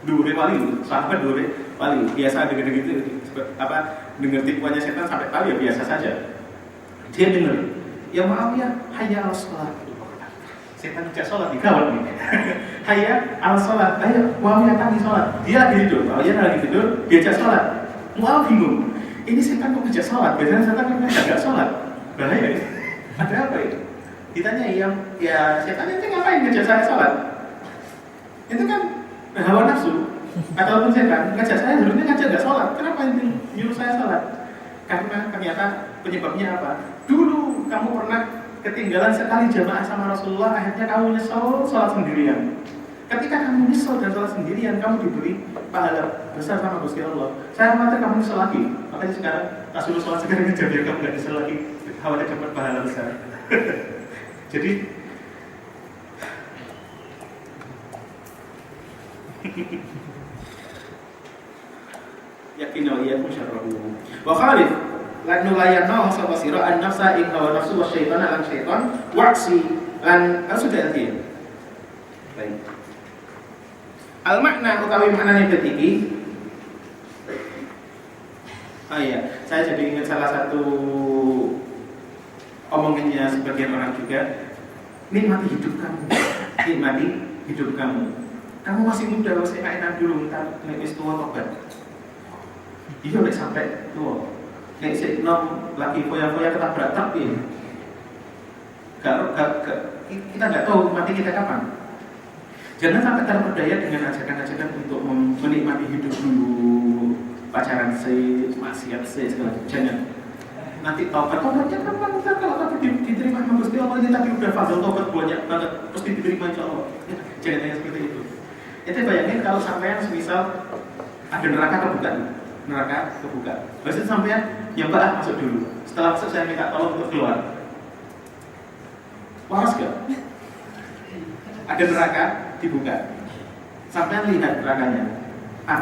dure wali, biasa dengar gitu, dengar tipuannya setan sampai tahu ya biasa saja. Dia dengar, ya Muawiyah, hayya 'alas shalah. Setan tidak sholat di kawal nih. Hayya 'alas shalah, ayo Muawiyah kami sholat. Dia lagi tidur, Muawiyah lagi tidur, diajak sholat. Muawiyah bingung, ini setan kok ngajak sholat? Biasanya setan kan nggak sholat, bahaya ya. Ada apa itu? Ditanya, ya setan itu ngapain ngajak saya sholat? Itu kan hawa nafsu ataupun setan ngajak saya, sebenarnya ngajak nggak sholat. Kenapa itu nyuruh saya sholat? Karena ternyata penyebabnya apa? Dulu kamu pernah ketinggalan sekali jamaah sama Rasulullah, akhirnya kamu nyesel sholat sendirian. Ketika kamu nyesel dan sholat sendirian, kamu diberi pahala besar sama Gusti Allah. Saya khawatir kamu nyesel lagi. Makanya sekarang Rasulullah sholat sekarang aja biar kamu nggak nyesel lagi, khawatir dapat pahala besar. Jadi Yakin wa iyyakum syarrahu. Wa khalif lan nulayana sapa sira an nafsa ing hawa nafsu wa syaitan lan syaitan wa'si lan sudah arti. Baik. Al makna utawi maknane bait iki. Oh iya, saya jadi ingat salah satu omongannya sebagian orang juga. Nikmati hidup kamu. Nikmati hidup kamu. Kamu masih muda, masih enak dulu, entar nek wis tuwa tobat. Iya nek sampai tua, nek sik nom lagi foya-foya ketabrak truk ya. Kita nggak tahu mati kita kapan. Jangan sampai terperdaya dengan ajakan-ajakan untuk menikmati hidup dulu, pacaran maksiat segala macam. Jangan. Nanti tobatnya kapan? Kalau tobat diterima sama Gusti Allah ini tapi udah fazil tobat banyak banget, pasti diterima insya Allah. Jangan tanya seperti itu. Itu bayangin kalau sampean semisal ada neraka kebuka. Neraka kebuka. Maksud sampean ya Mbak masuk dulu. Setelah masuk saya minta tolong untuk keluar. Waras gak? Ada neraka dibuka. Sampean lihat nerakanya.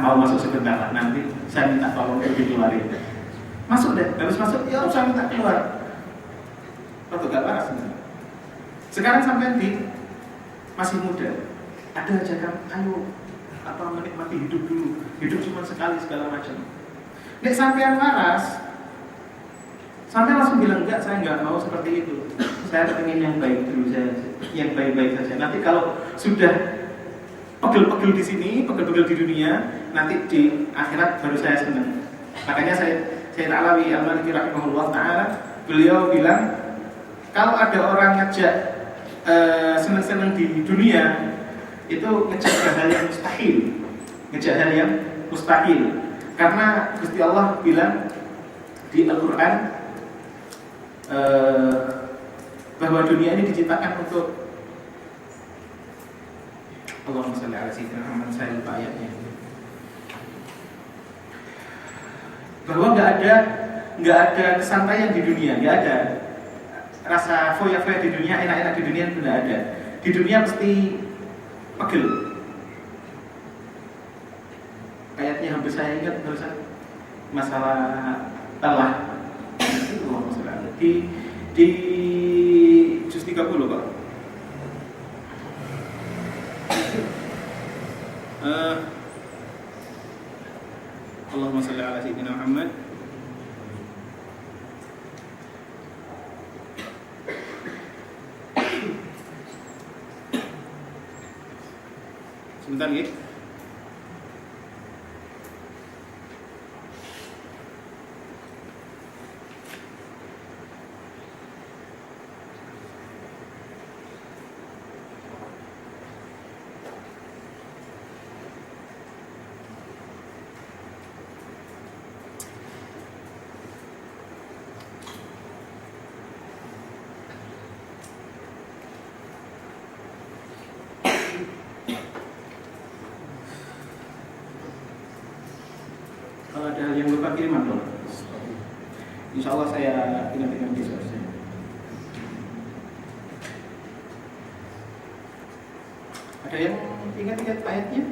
Mau masuk sebentar lah. Nanti saya minta tolong untuk dikeluarin. Masuk deh. Habis masuk ya saya minta keluar. Atau gak waras? Sekarang sampean masih muda. Ada ajakan ayo menikmati hidup dulu. Hidup cuma sekali segala macam. Nek sampean waras, sampean langsung bilang enggak, saya enggak mau seperti itu. Saya ingin yang baik dulu, yang baik-baik saja. Nanti kalau sudah pegel-pegel di sini, pegel-pegel di dunia, nanti di akhirat baru saya senang. Makanya saya Alawi Al-Maliki rahimahullah taala, beliau bilang kalau ada orang ngajak senang-senang di dunia, itu ngejak hal yang mustahil. Ngejak hal yang mustahil. Karena Gusti Allah bilang di Al-Quran bahwa dunia ini diciptakan untuk Allahumma shalli ala sayyidina Muhammad, saya lupa ayatnya. Bahwa nggak ada kesantaian di dunia, nggak ada rasa foya-foya di dunia, enak-enak di dunia itu nggak ada. Di dunia pasti pegel. Ayatnya hampir saya ingat barusan masalah telah di juz 30 kok. Allahumma shalli ala sayyidina Muhammad. Sebentar nggih. Kalau ada yang lupa kiriman dong. Insya Allah saya ingat-ingat besok. Ada yang ingat-ingat ayatnya?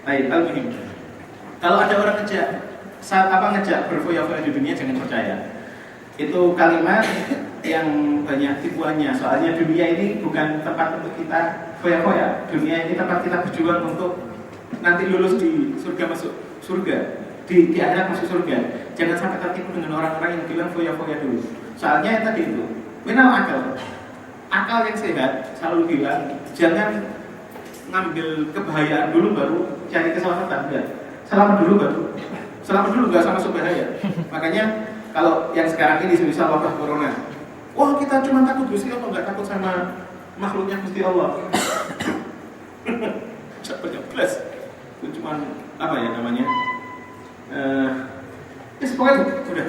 Baik, al-muhim. Kalau ada orang ngejak berfoya-foya di dunia, jangan percaya. Itu kalimat yang banyak tipuannya. Soalnya dunia ini bukan tempat untuk kita foya-foya. Dunia ini tempat kita berjuang untuk nanti lulus di surga, masuk surga, di akhirat masuk surga. Jangan sampai tertipu dengan orang-orang yang bilang foya-foya dulu. Soalnya yang tadi itu minal akal yang sehat selalu bilang jangan ngambil kebahayaan dulu baru cari keselamatan. Enggak. Selamat dulu enggak sama masuk bahaya. Makanya kalau yang sekarang ini semisal wabah corona, wah kita cuma takut Gusti Allah, nggak takut sama makhluknya Gusti Allah. Jelas, itu cuma apa ya namanya? Pokoknya udah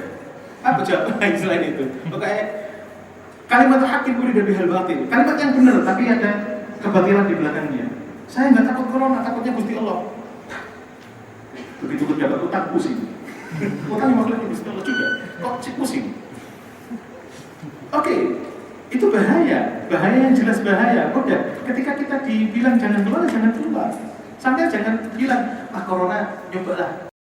apa jawaban selain itu? Pokoknya kalimat hakim uri dari hal batil, kalimat yang benar tapi ada kebatilan di belakangnya. Saya nggak takut corona, takutnya Gusti Allah. Begitu dapat utang pusing. Utang makhluknya Gusti Allah juga. Kok pusing? Oke, bahaya yang jelas bahaya. Udah, ketika kita dibilang jangan keluar, jangan keluar. Sampai jangan bilang, corona, nyobalah